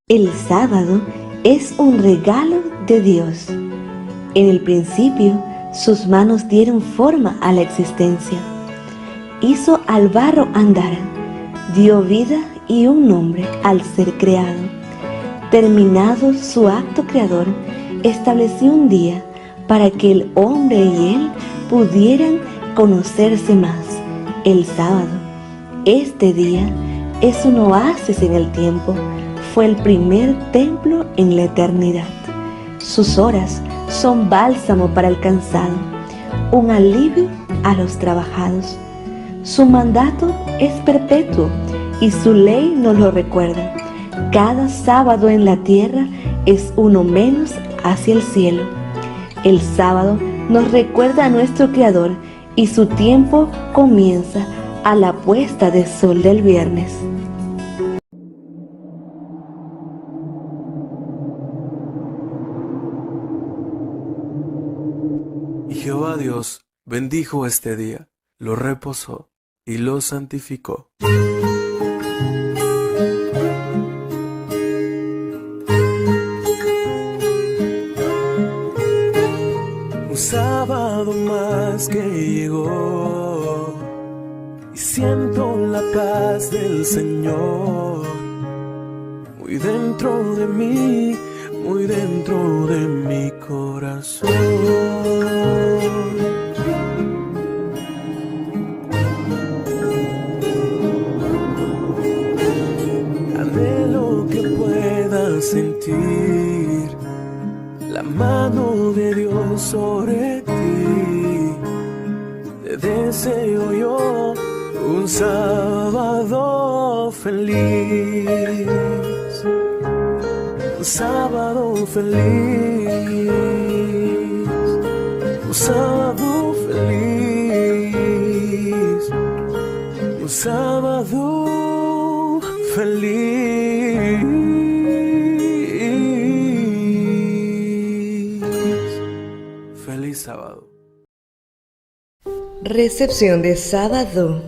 El sábado es un regalo de Dios. En el principio, sus manos dieron forma a la existencia. Hizo al barro andar, dio vida y un nombre al ser creado. Terminado su acto creador, estableció un día para que el hombre y él pudieran conocerse más, el sábado. Este día es un oasis en el tiempo. Fue el primer templo en la eternidad. Sus horas son bálsamo para el cansado, un alivio a los trabajados. Su mandato es perpetuo y su ley nos lo recuerda. Cada sábado en la tierra es uno menos hacia el cielo. El sábado nos recuerda a nuestro Creador y su tiempo comienza a la puesta de sol del viernes. Y Jehová Dios bendijo este día, lo reposó y lo santificó. Un sábado más que llegó y siento la paz del Señor muy dentro de mí, muy dentro de mi corazón. Anhelo que puedas sentir la mano de Dios sobre ti. Te deseo yo un sábado feliz. Un sábado feliz, un sábado feliz, un sábado feliz. Feliz sábado. Recepción de sábado.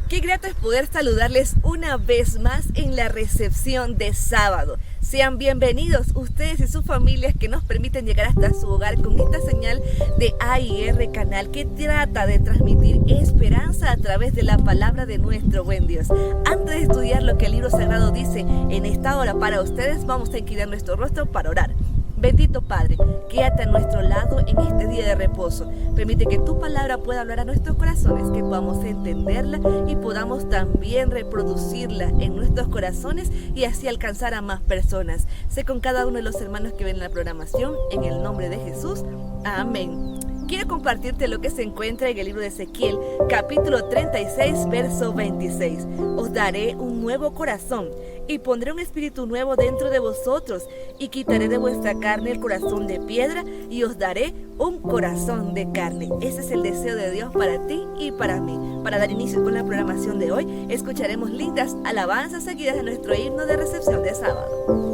Qué grato es poder saludarles una vez más en la recepción de sábado. Sean bienvenidos ustedes y sus familias que nos permiten llegar hasta su hogar con esta señal de AIR Canal que trata de transmitir esperanza a través de la palabra de nuestro buen Dios. Antes de estudiar lo que el libro sagrado dice en esta hora para ustedes, vamos a inclinar nuestro rostro para orar. Bendito Padre, quédate a nuestro lado en este día de reposo. Permite que tu palabra pueda hablar a nuestros corazones, que podamos entenderla y podamos también reproducirla en nuestros corazones y así alcanzar a más personas. Sé con cada uno de los hermanos que ven la programación, en el nombre de Jesús. Amén. Quiero compartirte lo que se encuentra en el libro de Ezequiel, capítulo 36, verso 26. Os daré un nuevo corazón y pondré un espíritu nuevo dentro de vosotros y quitaré de vuestra carne el corazón de piedra y os daré un corazón de carne. Ese es el deseo de Dios para ti y para mí. Para dar inicio con la programación de hoy, escucharemos lindas alabanzas seguidas de nuestro himno de recepción de sábado.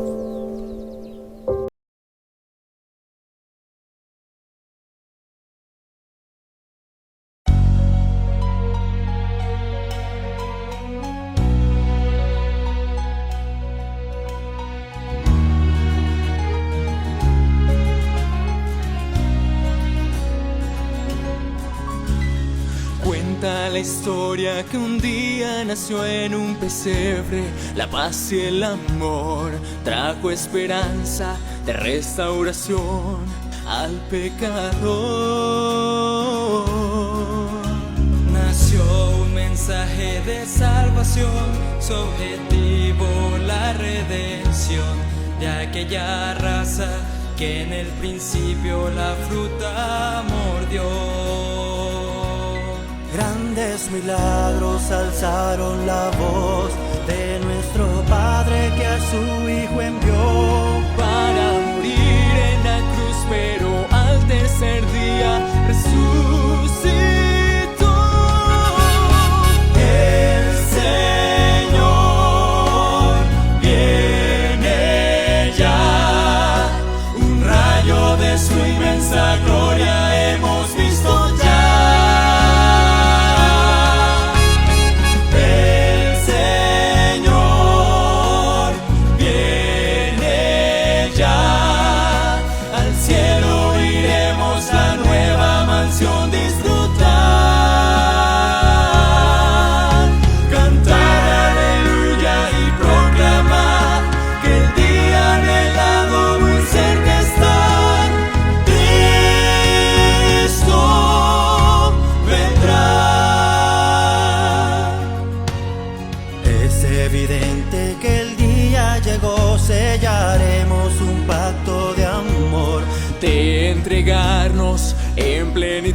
Cuenta la historia que un día nació en un pesebre. La paz y el amor trajo esperanza de restauración al pecador. Nació un mensaje de salvación, su objetivo la redención de aquella raza que en el principio la fruta mordió. Grandes milagros alzaron la voz de nuestro Padre que a su Hijo envió para morir en la cruz, pero al tercer día resucitó. El Señor viene ya.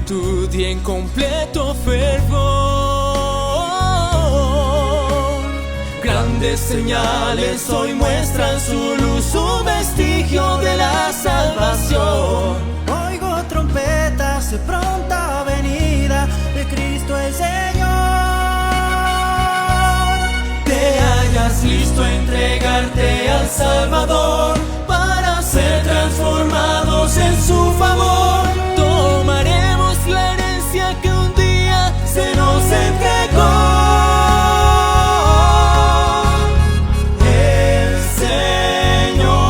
gratitud y en completo fervor. Grandes señales hoy muestran su luz, su vestigio de la salvación. Oigo trompetas de pronta venida de Cristo el Señor. Te hallas listo a entregarte al Salvador para ser transformados en su favor. Tomaremos la herencia que un día se nos entregó. El Señor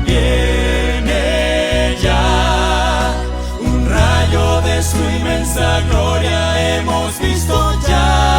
viene ya, un rayo de su inmensa gloria hemos visto ya.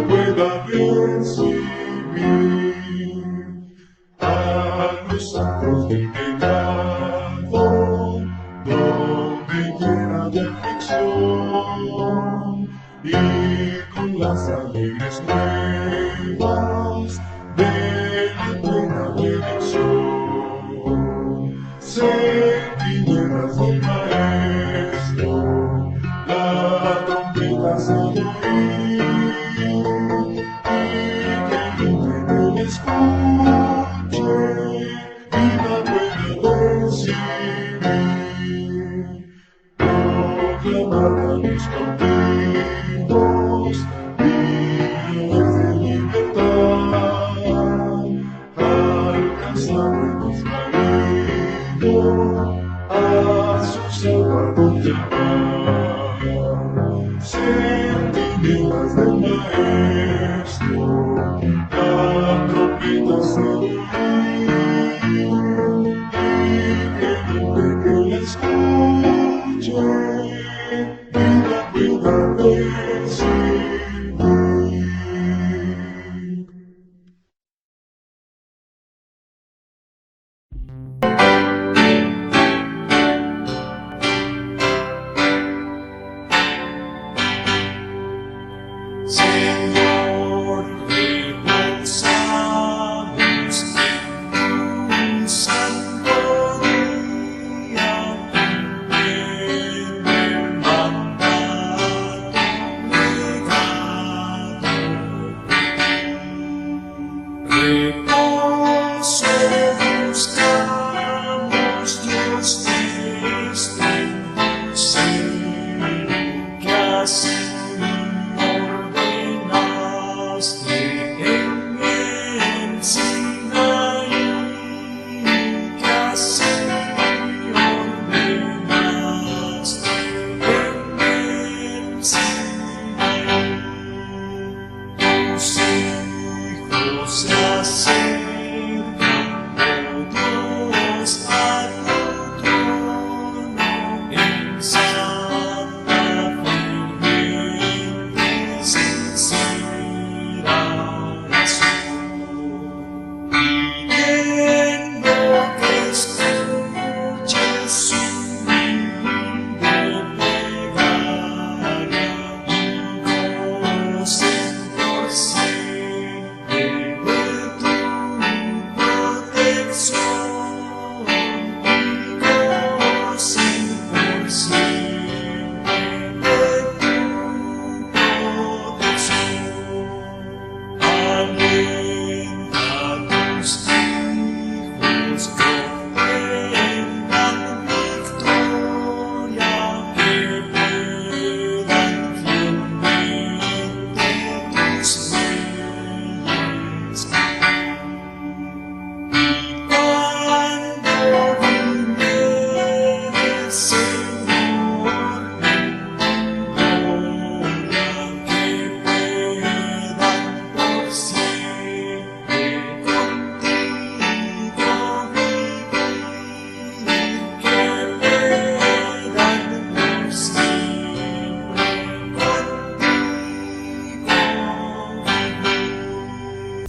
pueda recibir a los santos del pecado, donde llena de aflicción y con las alegres nuevas de la plena bendición. Centinelas del Maestro, la trompeta se oye y que ilumine el escuche y la pueda recibir. Proclamar a los cautivos días de libertad, alcanzar buenos maridos a su Salvador llevar. Centinelas del Maestro, la trompeta se oye y que la escuche y la pueda recibir. Señor, reposamos en un santo día, en el mandato negado. Reposo buscamos, Dios, desde tu ser, que así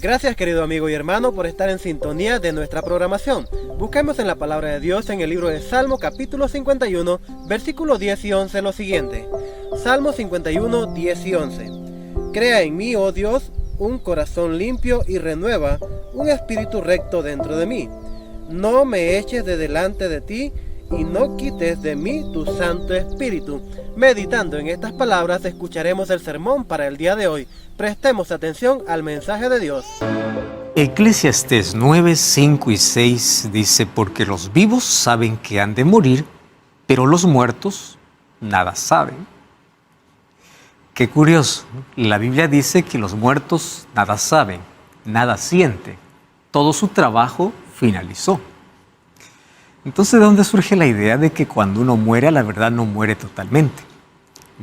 Gracias, querido amigo y hermano, por estar en sintonía de nuestra programación. Busquemos en la palabra de Dios en el libro de Salmo capítulo 51, versículos 10 y 11 lo siguiente. Salmo 51, 10 y 11. Crea en mí, oh Dios, un corazón limpio y renueva un espíritu recto dentro de mí. No me eches de delante de ti y no quites de mí tu Santo Espíritu. Meditando en estas palabras, escucharemos el sermón para el día de hoy. Prestemos atención al mensaje de Dios. Eclesiastés 9, 5 y 6 dice: porque los vivos saben que han de morir, pero los muertos nada saben. Qué curioso, la Biblia dice que los muertos nada saben, nada sienten, todo su trabajo finalizó. Entonces, ¿de dónde surge la idea de que cuando uno muere, la verdad no muere totalmente?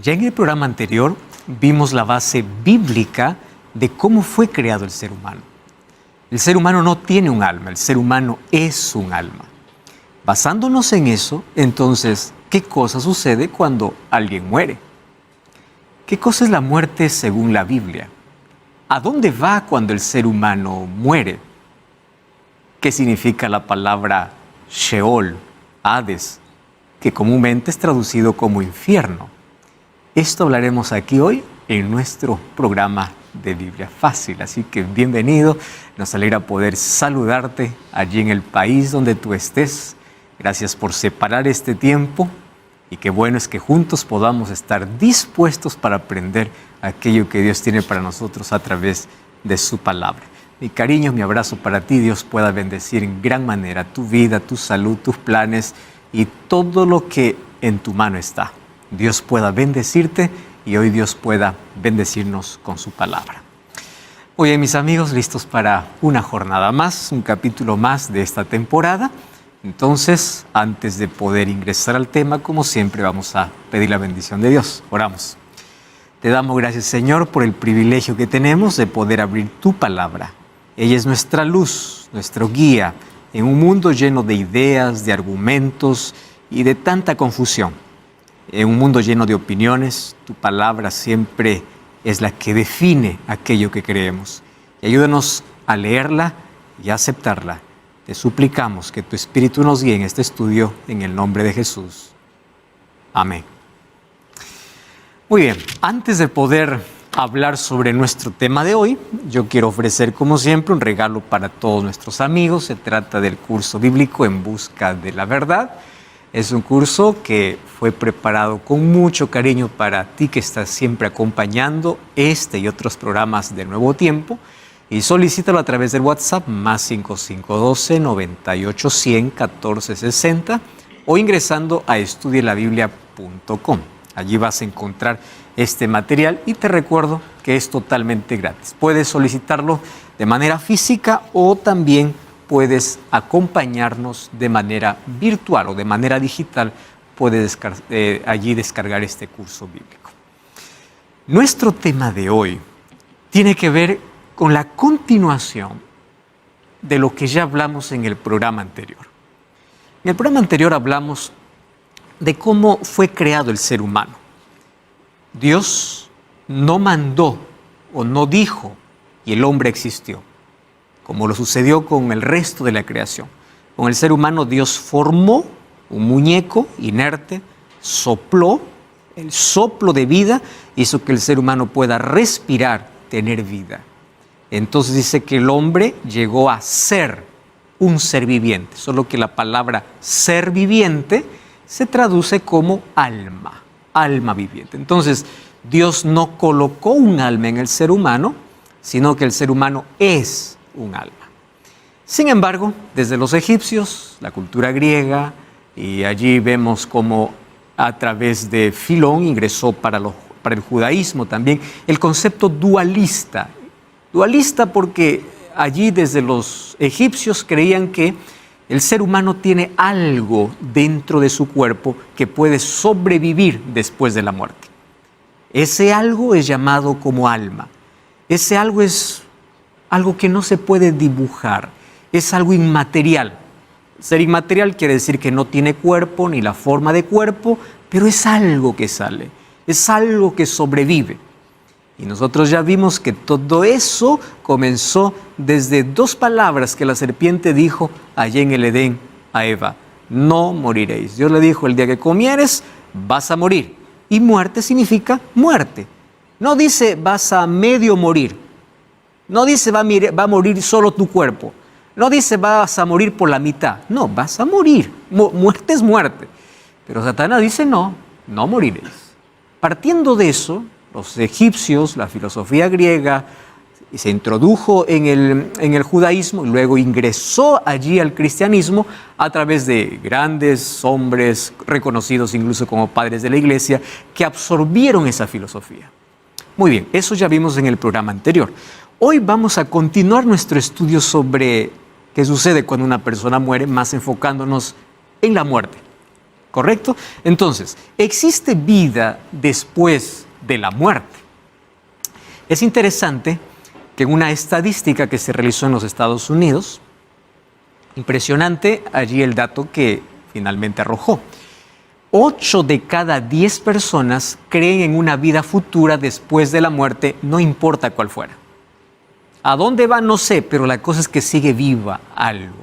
Ya en el programa anterior vimos la base bíblica de cómo fue creado el ser humano. El ser humano no tiene un alma, el ser humano es un alma. Basándonos en eso, entonces, ¿qué cosa sucede cuando alguien muere? ¿Qué cosa es la muerte según la Biblia? ¿A dónde va cuando el ser humano muere? ¿Qué significa la palabra Sheol, Hades, que comúnmente es traducido como infierno? Esto hablaremos aquí hoy en nuestro programa de Biblia Fácil. Así que bienvenido, nos alegra poder saludarte allí en el país donde tú estés. Gracias por separar este tiempo y qué bueno es que juntos podamos estar dispuestos para aprender aquello que Dios tiene para nosotros a través de su palabra. Mi cariño, mi abrazo para ti. Dios pueda bendecir en gran manera tu vida, tu salud, tus planes y todo lo que en tu mano está. Dios pueda bendecirte y hoy Dios pueda bendecirnos con su palabra. Muy bien, mis amigos, listos para una jornada más, un capítulo más de esta temporada. Entonces, antes de poder ingresar al tema, como siempre, vamos a pedir la bendición de Dios. Oramos. Te damos gracias, Señor, por el privilegio que tenemos de poder abrir tu palabra. Ella es nuestra luz, nuestro guía en un mundo lleno de ideas, de argumentos y de tanta confusión. En un mundo lleno de opiniones, tu palabra siempre es la que define aquello que creemos. Y ayúdanos a leerla y a aceptarla. Te suplicamos que tu Espíritu nos guíe en este estudio en el nombre de Jesús. Amén. Muy bien, antes de poder hablar sobre nuestro tema de hoy, yo quiero ofrecer como siempre un regalo para todos nuestros amigos. Se trata del curso bíblico En Busca de la Verdad. Es un curso que fue preparado con mucho cariño para ti que estás siempre acompañando este y otros programas de Nuevo Tiempo. Y solicítalo a través del WhatsApp más 5512-98-100-1460 o ingresando a estudielabiblia.com. Allí vas a encontrar este material y te recuerdo que es totalmente gratis. Puedes solicitarlo de manera física o también puedes acompañarnos de manera virtual o de manera digital. Puedes allí descargar este curso bíblico. Nuestro tema de hoy tiene que ver con la continuación de lo que ya hablamos en el programa anterior. En el programa anterior hablamos de cómo fue creado el ser humano. Dios no mandó o no dijo y el hombre existió, como lo sucedió con el resto de la creación. Con el ser humano Dios formó un muñeco inerte, sopló, el soplo de vida hizo que el ser humano pueda respirar, tener vida. Entonces dice que el hombre llegó a ser un ser viviente, solo que la palabra ser viviente se traduce como alma, alma viviente. Entonces Dios no colocó un alma en el ser humano, sino que el ser humano es un alma. Sin embargo, desde los egipcios, la cultura griega, y allí vemos cómo a través de Filón ingresó para el judaísmo también el concepto dualista. Dualista porque allí desde los egipcios creían que el ser humano tiene algo dentro de su cuerpo que puede sobrevivir después de la muerte. Ese algo es llamado como alma. Ese algo es algo que no se puede dibujar, es algo inmaterial. Ser inmaterial quiere decir que no tiene cuerpo ni la forma de cuerpo, pero es algo que sale, es algo que sobrevive. Y nosotros ya vimos que todo eso comenzó desde dos palabras que la serpiente dijo allá en el Edén a Eva: no moriréis. Dios le dijo: el día que comieres vas a morir. Y muerte significa muerte. No dice vas a medio morir. No dice va a morir solo tu cuerpo. No dice vas a morir por la mitad. No, vas a morir. Muerte es muerte. Pero Satanás dice no moriréis. Partiendo de eso, los egipcios, la filosofía griega, se introdujo en el judaísmo y luego ingresó allí al cristianismo a través de grandes hombres reconocidos incluso como padres de la iglesia que absorbieron esa filosofía. Muy bien, eso ya vimos en el programa anterior. Hoy vamos a continuar nuestro estudio sobre qué sucede cuando una persona muere, más enfocándonos en la muerte. ¿Correcto? Entonces, ¿existe vida después de la muerte? Es interesante que en una estadística que se realizó en los Estados Unidos, impresionante allí el dato que finalmente arrojó. 8 de cada 10 personas creen en una vida futura después de la muerte, no importa cuál fuera. ¿A dónde va? No sé, pero la cosa es que sigue viva algo.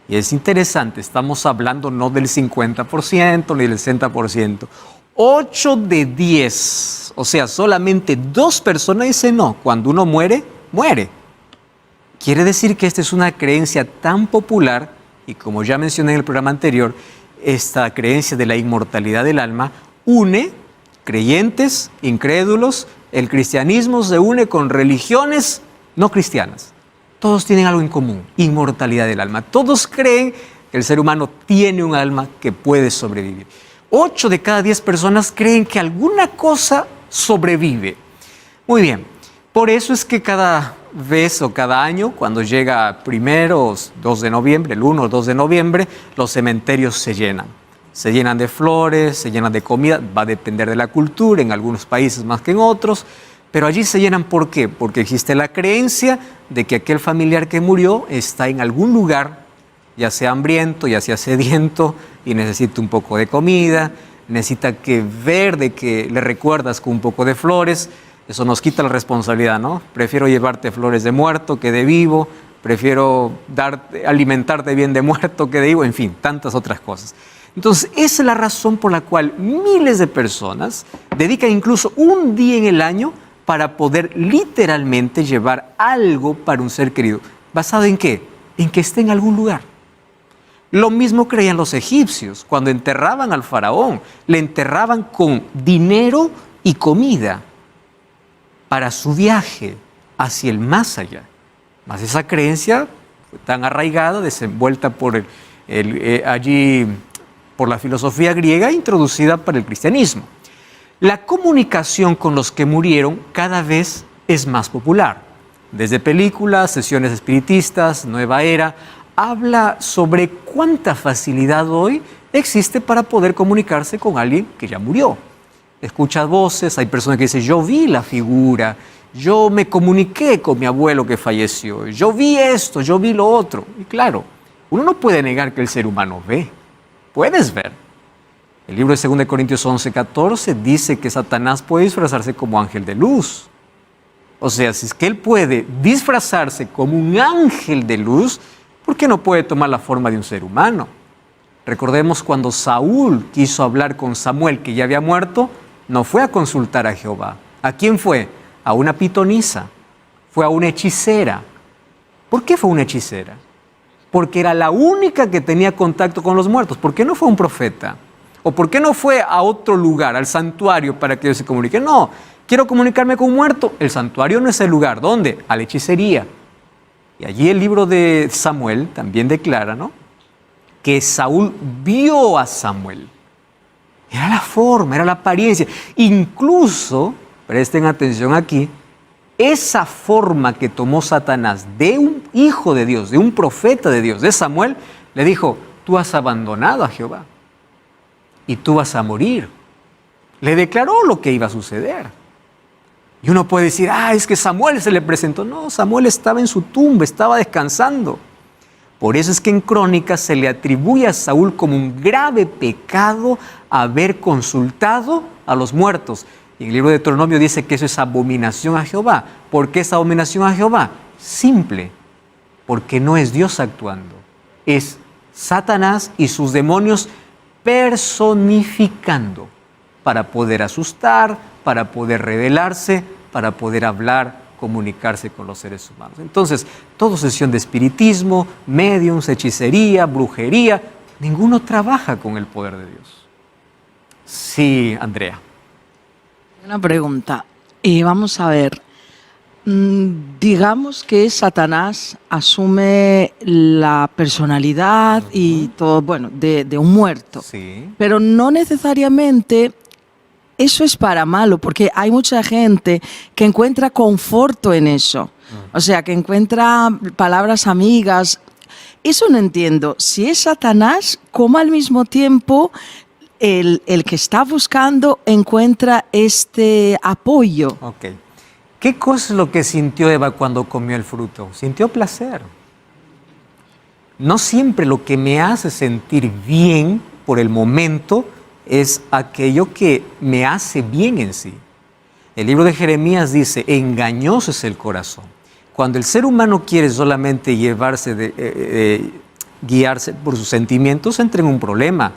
Y es interesante, estamos hablando no del 50% ni del 60%. 8 de 10, o sea, solamente 2 personas dicen no, cuando uno muere, muere. Quiere decir que esta es una creencia tan popular, y como ya mencioné en el programa anterior, esta creencia de la inmortalidad del alma une creyentes, incrédulos, el cristianismo se une con religiones no cristianas. Todos tienen algo en común, inmortalidad del alma. Todos creen que el ser humano tiene un alma que puede sobrevivir. 8 de cada 10 personas creen que alguna cosa sobrevive. Muy bien, por eso es que cada vez o cada año, cuando llega 1 o 2 de noviembre, el 1 o 2 de noviembre, los cementerios se llenan. Se llenan de flores, se llenan de comida, va a depender de la cultura, en algunos países más que en otros, pero allí se llenan, ¿por qué? Porque existe la creencia de que aquel familiar que murió está en algún lugar, ya sea hambriento, ya sea sediento, y necesita un poco de comida, necesita que ver de que le recuerdas con un poco de flores. Eso nos quita la responsabilidad, ¿no? Prefiero llevarte flores de muerto que de vivo, prefiero alimentarte bien de muerto que de vivo, en fin, tantas otras cosas. Entonces, esa es la razón por la cual miles de personas dedican incluso un día en el año para poder literalmente llevar algo para un ser querido. ¿Basado en qué? En que esté en algún lugar. Lo mismo creían los egipcios. Cuando enterraban al faraón, le enterraban con dinero y comida para su viaje hacia el más allá. Más esa creencia fue tan arraigada, desenvuelta por allí por la filosofía griega, introducida para el cristianismo. La comunicación con los que murieron cada vez es más popular. Desde películas, sesiones espiritistas, Nueva Era, habla sobre cuánta facilidad hoy existe para poder comunicarse con alguien que ya murió. Escuchas voces, hay personas que dicen, yo vi la figura, yo me comuniqué con mi abuelo que falleció, yo vi esto, yo vi lo otro. Y claro, uno no puede negar que el ser humano ve, puedes ver. El libro de 2 Corintios 11:14 dice que Satanás puede disfrazarse como ángel de luz. O sea, si es que él puede disfrazarse como un ángel de luz, ¿por qué no puede tomar la forma de un ser humano? Recordemos cuando Saúl quiso hablar con Samuel, que ya había muerto, no fue a consultar a Jehová. ¿A quién fue? A una pitonisa. Fue a una hechicera. ¿Por qué fue una hechicera? Porque era la única que tenía contacto con los muertos. ¿Por qué no fue un profeta? ¿O por qué no fue a otro lugar, al santuario, para que ellos se comuniquen? No, quiero comunicarme con un muerto. El santuario no es el lugar. ¿Dónde? A la hechicería. Y allí el libro de Samuel también declara, ¿no?, que Saúl vio a Samuel. Era la forma, era la apariencia. Incluso, presten atención aquí, esa forma que tomó Satanás de un hijo de Dios, de un profeta de Dios, de Samuel, le dijo, tú has abandonado a Jehová y tú vas a morir. Le declaró lo que iba a suceder. Y uno puede decir, es que Samuel se le presentó. No, Samuel estaba en su tumba, estaba descansando. Por eso es que en Crónicas se le atribuye a Saúl como un grave pecado haber consultado a los muertos. Y en el libro de Deuteronomio dice que eso es abominación a Jehová. ¿Por qué es abominación a Jehová? Simple, porque no es Dios actuando. Es Satanás y sus demonios personificando para poder asustar, para poder rebelarse, para poder hablar, comunicarse con los seres humanos. Entonces, toda sesión de espiritismo, médiums, hechicería, brujería, ninguno trabaja con el poder de Dios. Sí, Andrea. Una pregunta. Vamos a ver. Digamos que Satanás asume la personalidad y todo, bueno, de un muerto. Sí. Pero no necesariamente eso es para malo, porque hay mucha gente que encuentra conforto en eso. O sea, que encuentra palabras amigas. Eso no entiendo. Si es Satanás, ¿cómo al mismo tiempo el que está buscando encuentra este apoyo? Ok. ¿Qué cosa es lo que sintió Eva cuando comió el fruto? Sintió placer. No siempre lo que me hace sentir bien por el momento es aquello que me hace bien en sí. El libro de Jeremías dice, engañoso es el corazón. Cuando el ser humano quiere solamente guiarse por sus sentimientos, entra en un problema.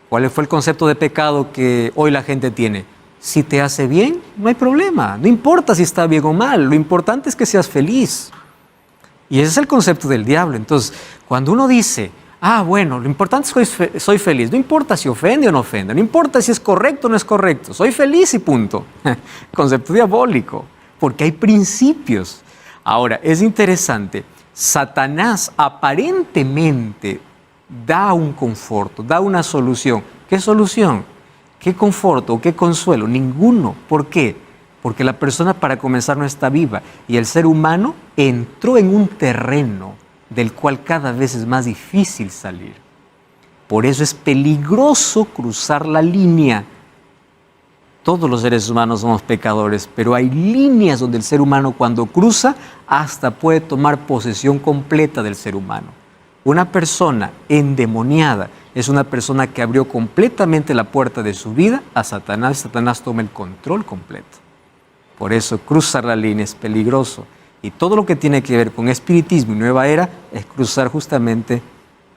¿Cuál fue el concepto de pecado que hoy la gente tiene? Si te hace bien, no hay problema. No importa si está bien o mal. Lo importante es que seas feliz. Y ese es el concepto del diablo. Entonces, cuando uno dice, bueno, lo importante es que soy feliz. No importa si ofende o no ofende. No importa si es correcto o no es correcto. Soy feliz y punto. Concepto diabólico. Porque hay principios. Ahora, es interesante. Satanás aparentemente da un conforto, da una solución. ¿Qué solución? ¿Qué conforto? ¿Qué consuelo? Ninguno. ¿Por qué? Porque la persona para comenzar no está viva y el ser humano entró en un terreno del cual cada vez es más difícil salir. Por eso es peligroso cruzar la línea. Todos los seres humanos somos pecadores, pero hay líneas donde el ser humano cuando cruza hasta puede tomar posesión completa del ser humano. Una persona endemoniada es una persona que abrió completamente la puerta de su vida a Satanás. Satanás toma el control completo. Por eso cruzar la línea es peligroso. Y todo lo que tiene que ver con espiritismo y nueva era es cruzar justamente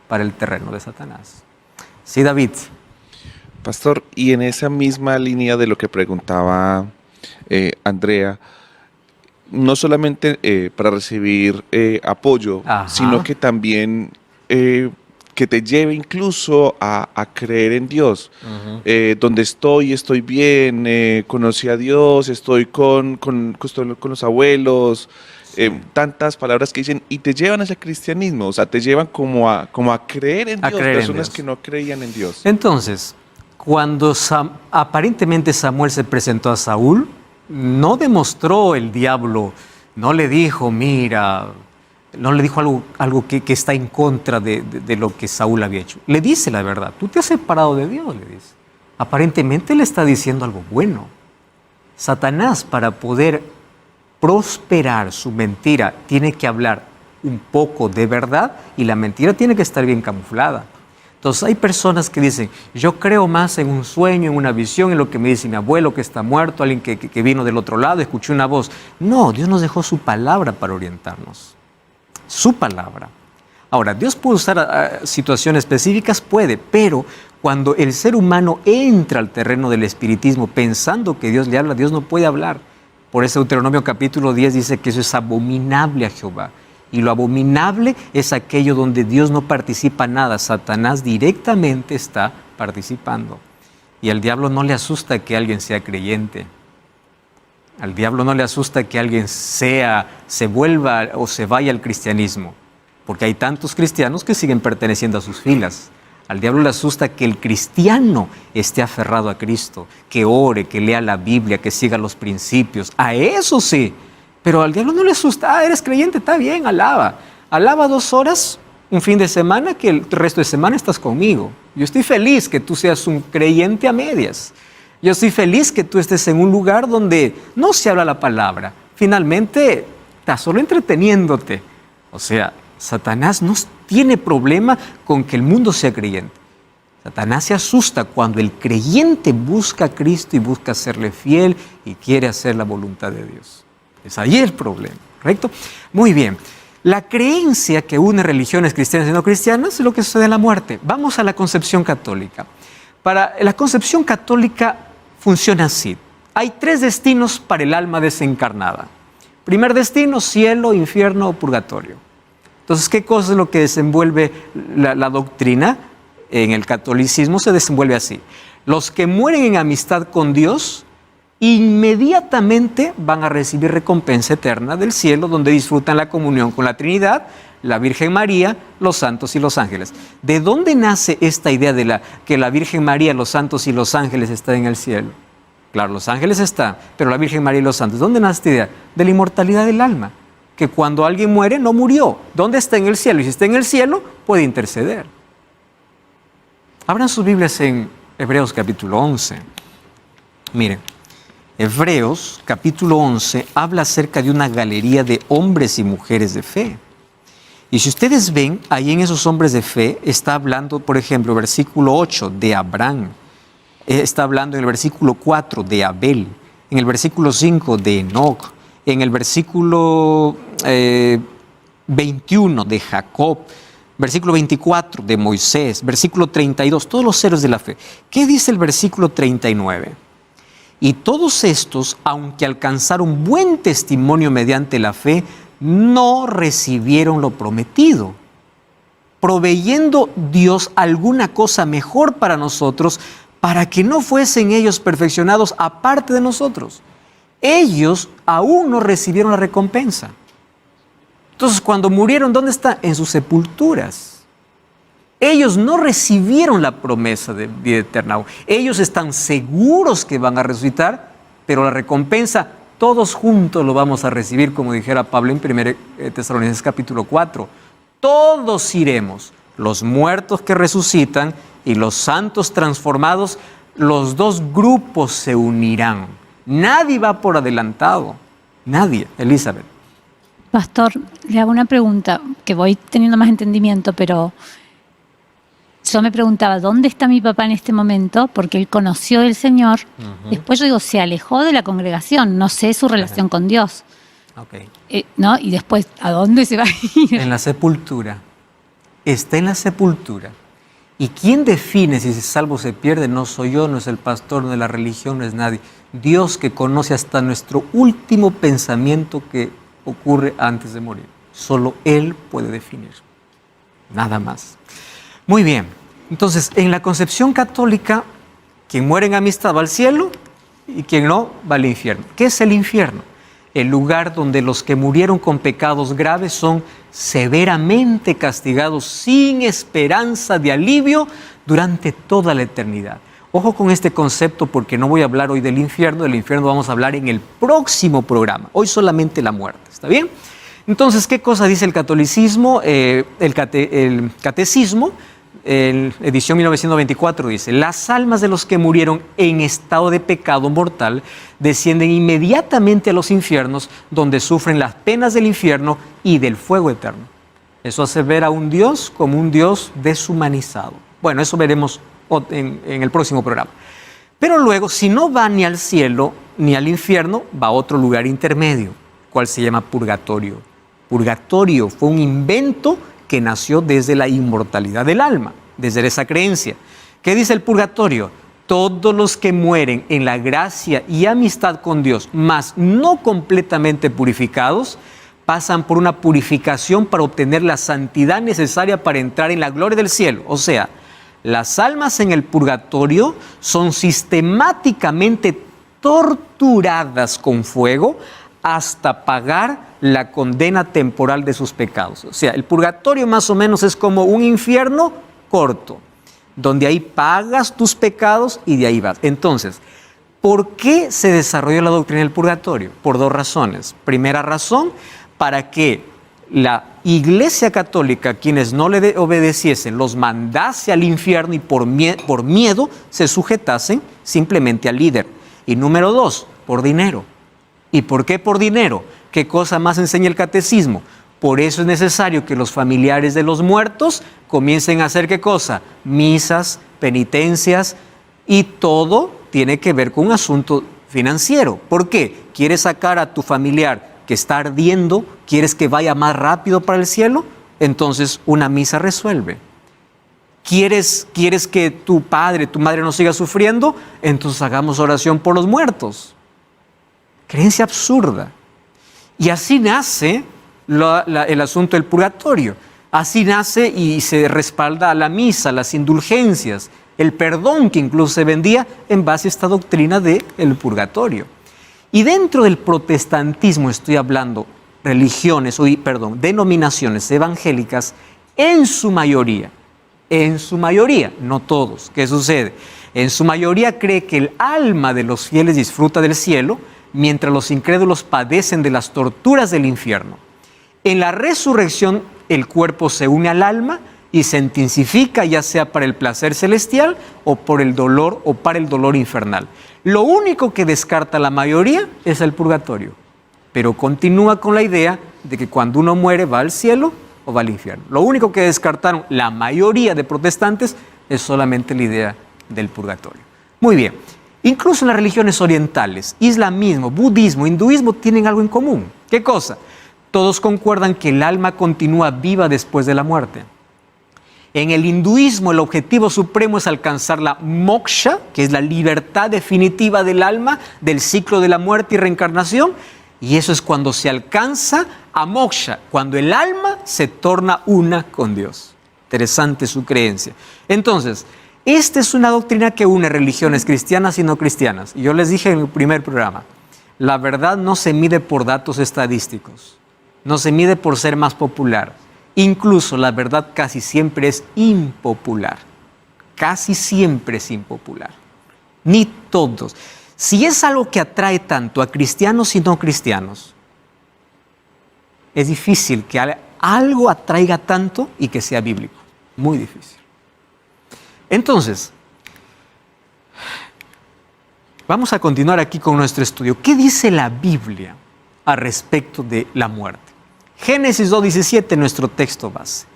para el terreno de Satanás. Sí, David. Pastor, y en esa misma línea de lo que preguntaba Andrea, no solamente para recibir apoyo, sino que también que te lleve incluso a creer en Dios. Donde estoy bien, conocí a Dios, estoy con los abuelos, tantas palabras que dicen y te llevan a ese cristianismo, o sea, te llevan como a creer en Dios, personas que no creían en Dios. Entonces, cuando aparentemente Samuel se presentó a Saúl, no demostró el diablo, no le dijo, mira, no le dijo algo que está en contra de lo que Saúl había hecho. Le dice la verdad, tú te has separado de Dios, le dice. Aparentemente le está diciendo algo bueno. Satanás, para poder prosperar su mentira, tiene que hablar un poco de verdad y la mentira tiene que estar bien camuflada. Entonces hay personas que dicen, yo creo más en un sueño, en una visión, en lo que me dice mi abuelo que está muerto, alguien que vino del otro lado, escuché una voz. No, Dios nos dejó su palabra para orientarnos. Su palabra. Ahora, Dios puede usar situaciones específicas, puede, pero cuando el ser humano entra al terreno del espiritismo pensando que Dios le habla, Dios no puede hablar. Por eso Deuteronomio capítulo 10 dice que eso es abominable a Jehová. Y lo abominable es aquello donde Dios no participa nada. Satanás directamente está participando. Y al diablo no le asusta que alguien sea creyente. Al diablo no le asusta que alguien se vuelva o se vaya al cristianismo. Porque hay tantos cristianos que siguen perteneciendo a sus filas. Al diablo le asusta que el cristiano esté aferrado a Cristo, que ore, que lea la Biblia, que siga los principios. A eso sí. Pero al diablo no le asusta, eres creyente, está bien, alaba. Alaba 2 horas, un fin de semana, que el resto de semana estás conmigo. Yo estoy feliz que tú seas un creyente a medias. Yo estoy feliz que tú estés en un lugar donde no se habla la palabra. Finalmente, estás solo entreteniéndote. O sea, Satanás no tiene problema con que el mundo sea creyente. Satanás se asusta cuando el creyente busca a Cristo y busca serle fiel y quiere hacer la voluntad de Dios. Es ahí el problema, ¿correcto? Muy bien. La creencia que une religiones cristianas y no cristianas es lo que sucede en la muerte. Vamos a la concepción católica. Para la concepción católica funciona así. Hay 3 destinos para el alma desencarnada. Primer destino, cielo, infierno o purgatorio. Entonces, ¿qué cosa es lo que desenvuelve la doctrina? En el catolicismo se desenvuelve así. Los que mueren en amistad con Dios inmediatamente van a recibir recompensa eterna del cielo, donde disfrutan la comunión con la Trinidad, la Virgen María, los santos y los ángeles. ¿De dónde nace esta idea de que la Virgen María, los santos y los ángeles están en el cielo? Claro, los ángeles están, pero la Virgen María y los santos, ¿dónde nace esta idea? De la inmortalidad del alma, que cuando alguien muere no murió. ¿Dónde está en el cielo? Y si está en el cielo, puede interceder. Abran sus Biblias en Hebreos capítulo 11. Miren. Hebreos, capítulo 11, habla acerca de una galería de hombres y mujeres de fe. Y si ustedes ven, ahí en esos hombres de fe está hablando, por ejemplo, versículo 8 de Abraham, está hablando en el versículo 4 de Abel, en el versículo 5 de Enoc, en el versículo 21 de Jacob, versículo 24 de Moisés, versículo 32, todos los héroes de la fe. ¿Qué dice el versículo 39? Y todos estos, aunque alcanzaron buen testimonio mediante la fe, no recibieron lo prometido, proveyendo Dios alguna cosa mejor para nosotros, para que no fuesen ellos perfeccionados aparte de nosotros. Ellos aún no recibieron la recompensa. Entonces, cuando murieron, ¿dónde está? En sus sepulturas. Ellos no recibieron la promesa de vida eterna. Ellos están seguros que van a resucitar, pero la recompensa todos juntos lo vamos a recibir, como dijera Pablo en 1 Tesalonicenses capítulo 4. Todos iremos, los muertos que resucitan y los santos transformados, los dos grupos se unirán. Nadie va por adelantado. Nadie. Elizabeth. Pastor, le hago una pregunta, que voy teniendo más entendimiento, pero yo me preguntaba, ¿dónde está mi papá en este momento? Porque él conoció del Señor. Después yo digo, se alejó de la congregación, no sé su relación con Dios. ¿No? Y después, ¿a dónde se va a ir? En la sepultura. Está en la sepultura. ¿Y quién define si es salvo o se pierde? No soy yo, no es el pastor, no es la religión, no es nadie. Dios, que conoce hasta nuestro último pensamiento que ocurre antes de morir. Solo Él puede definir. Nada más. Muy bien. Entonces, en la concepción católica, quien muere en amistad va al cielo y quien no va al infierno. ¿Qué es el infierno? El lugar donde los que murieron con pecados graves son severamente castigados sin esperanza de alivio durante toda la eternidad. Ojo con este concepto, porque no voy a hablar hoy del infierno vamos a hablar en el próximo programa. Hoy solamente la muerte, ¿está bien? Entonces, ¿qué cosa dice el catolicismo? El catecismo, en edición 1924, dice: las almas de los que murieron en estado de pecado mortal descienden inmediatamente a los infiernos, donde sufren las penas del infierno y del fuego eterno. Eso hace ver a un Dios como un Dios deshumanizado. Bueno, eso veremos en el próximo programa. Pero luego, si no va ni al cielo ni al infierno, va a otro lugar intermedio, cual se llama purgatorio. Purgatorio fue un invento que nació desde la inmortalidad del alma, desde esa creencia. ¿Qué dice el purgatorio? Todos los que mueren en la gracia y amistad con Dios, mas no completamente purificados, pasan por una purificación para obtener la santidad necesaria para entrar en la gloria del cielo. O sea, las almas en el purgatorio son sistemáticamente torturadas con fuego hasta pagar la condena temporal de sus pecados. O sea, el purgatorio más o menos es como un infierno corto, donde ahí pagas tus pecados y de ahí vas. Entonces, ¿por qué se desarrolló la doctrina del purgatorio? Por dos razones. Primera razón, para que la Iglesia Católica, quienes no le obedeciesen, los mandase al infierno y por miedo se sujetasen simplemente al líder. Y número dos, por dinero. ¿Y por qué por dinero? ¿Qué cosa más enseña el catecismo? Por eso es necesario que los familiares de los muertos comiencen a hacer ¿qué cosa? Misas, penitencias, y todo tiene que ver con un asunto financiero. ¿Por qué? ¿Quieres sacar a tu familiar que está ardiendo? ¿Quieres que vaya más rápido para el cielo? Entonces una misa resuelve. ¿Quieres que tu padre, tu madre no siga sufriendo? Entonces hagamos oración por los muertos. Creencia absurda. Y así nace el asunto del purgatorio. Así nace y se respalda a la misa, las indulgencias, el perdón que incluso se vendía en base a esta doctrina del purgatorio. Y dentro del protestantismo, estoy hablando, denominaciones evangélicas, en su mayoría, no todos. ¿Qué sucede? En su mayoría cree que el alma de los fieles disfruta del cielo, mientras los incrédulos padecen de las torturas del infierno. En la resurrección, el cuerpo se une al alma y se intensifica, ya sea para el placer celestial o por el dolor o para el dolor infernal. Lo único que descarta la mayoría es el purgatorio, pero continúa con la idea de que cuando uno muere va al cielo o va al infierno. Lo único que descartaron la mayoría de protestantes es solamente la idea del purgatorio. Muy bien. Incluso en las religiones orientales, islamismo, budismo, hinduismo, tienen algo en común. ¿Qué cosa? Todos concuerdan que el alma continúa viva después de la muerte. En el hinduismo, el objetivo supremo es alcanzar la moksha, que es la libertad definitiva del alma, del ciclo de la muerte y reencarnación. Y eso es cuando se alcanza a moksha, cuando el alma se torna una con Dios. Interesante su creencia. Entonces, esta es una doctrina que une religiones cristianas y no cristianas. Y yo les dije en el primer programa, la verdad no se mide por datos estadísticos, no se mide por ser más popular. Incluso la verdad casi siempre es impopular. Casi siempre es impopular. Ni todos. Si es algo que atrae tanto a cristianos y no cristianos, es difícil que algo atraiga tanto y que sea bíblico. Muy difícil. Entonces, vamos a continuar aquí con nuestro estudio. ¿Qué dice la Biblia al respecto de la muerte? Génesis 2:17, nuestro texto base.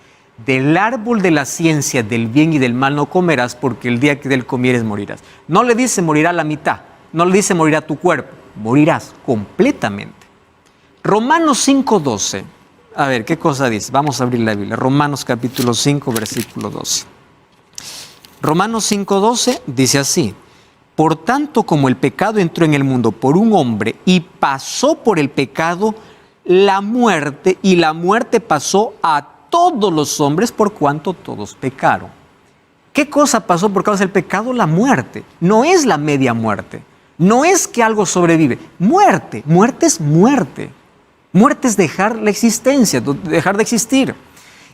Del árbol de la ciencia del bien y del mal no comerás, porque el día que del comieres morirás. No le dice morirá la mitad, no le dice morirá tu cuerpo, morirás completamente. Romanos 5:12. A ver, ¿qué cosa dice? Vamos a abrir la Biblia. Romanos capítulo 5, versículo 12. Romanos 5:12 dice así: por tanto, como el pecado entró en el mundo por un hombre y pasó por el pecado la muerte, y la muerte pasó a todos los hombres por cuanto todos pecaron. ¿Qué cosa pasó por causa del pecado? La muerte. No es la media muerte. No es que algo sobrevive. Muerte. Muerte es muerte. Muerte es dejar la existencia, dejar de existir.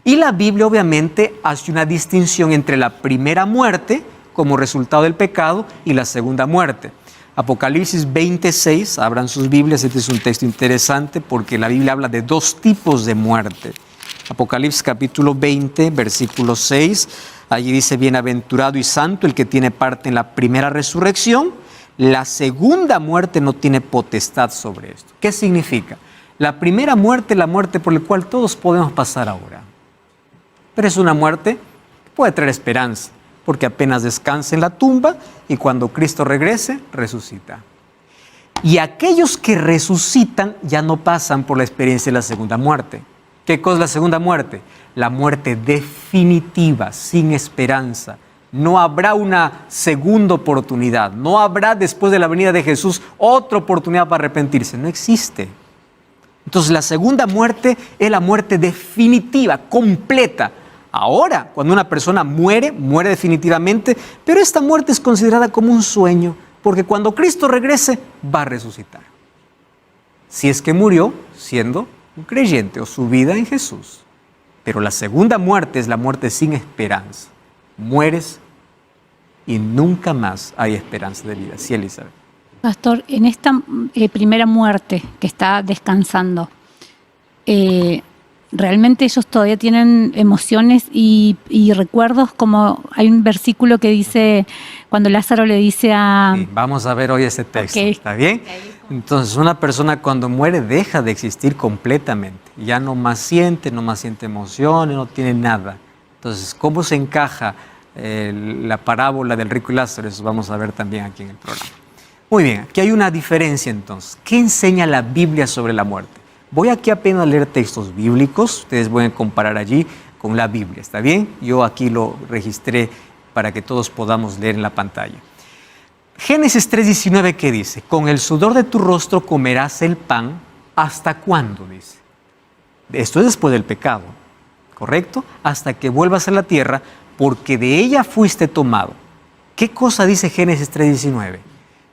Y la Biblia obviamente hace una distinción entre la primera muerte como resultado del pecado y la segunda muerte. Apocalipsis 26, abran sus Biblias, este es un texto interesante porque la Biblia habla de dos tipos de muerte. Apocalipsis capítulo 20, versículo 6, allí dice: bienaventurado y santo el que tiene parte en la primera resurrección, la segunda muerte no tiene potestad sobre esto. ¿Qué significa? La primera muerte es la muerte por la cual todos podemos pasar ahora. Pero es una muerte que puede traer esperanza, porque apenas descansa en la tumba y cuando Cristo regrese, resucita. Y aquellos que resucitan ya no pasan por la experiencia de la segunda muerte. ¿Qué cosa es la segunda muerte? La muerte definitiva, sin esperanza. No habrá una segunda oportunidad. No habrá después de la venida de Jesús otra oportunidad para arrepentirse. No existe. Entonces la segunda muerte es la muerte definitiva, completa. Ahora, cuando una persona muere, muere definitivamente, pero esta muerte es considerada como un sueño, porque cuando Cristo regrese, va a resucitar. Si es que murió siendo un creyente o su vida en Jesús. Pero la segunda muerte es la muerte sin esperanza. Mueres y nunca más hay esperanza de vida. Sí, Elizabeth. Pastor, en esta primera muerte que está descansando, realmente ellos todavía tienen emociones y recuerdos, como hay un versículo que dice, cuando Lázaro le dice a... Sí, vamos a ver hoy ese texto, Okay. ¿Está bien? Entonces una persona cuando muere deja de existir completamente, ya no más siente emociones, no tiene nada. Entonces, ¿cómo se encaja la parábola del rico y Lázaro? Eso vamos a ver también aquí en el programa. Muy bien, aquí hay una diferencia entonces. ¿Qué enseña la Biblia sobre la muerte? Voy aquí apenas a leer textos bíblicos, ustedes pueden comparar allí con la Biblia, ¿está bien? Yo aquí lo registré para que todos podamos leer en la pantalla. Génesis 3:19, ¿qué dice? Con el sudor de tu rostro comerás el pan, ¿hasta cuándo? Dice. Esto es después del pecado, ¿correcto? Hasta que vuelvas a la tierra, porque de ella fuiste tomado. ¿Qué cosa dice Génesis 3:19?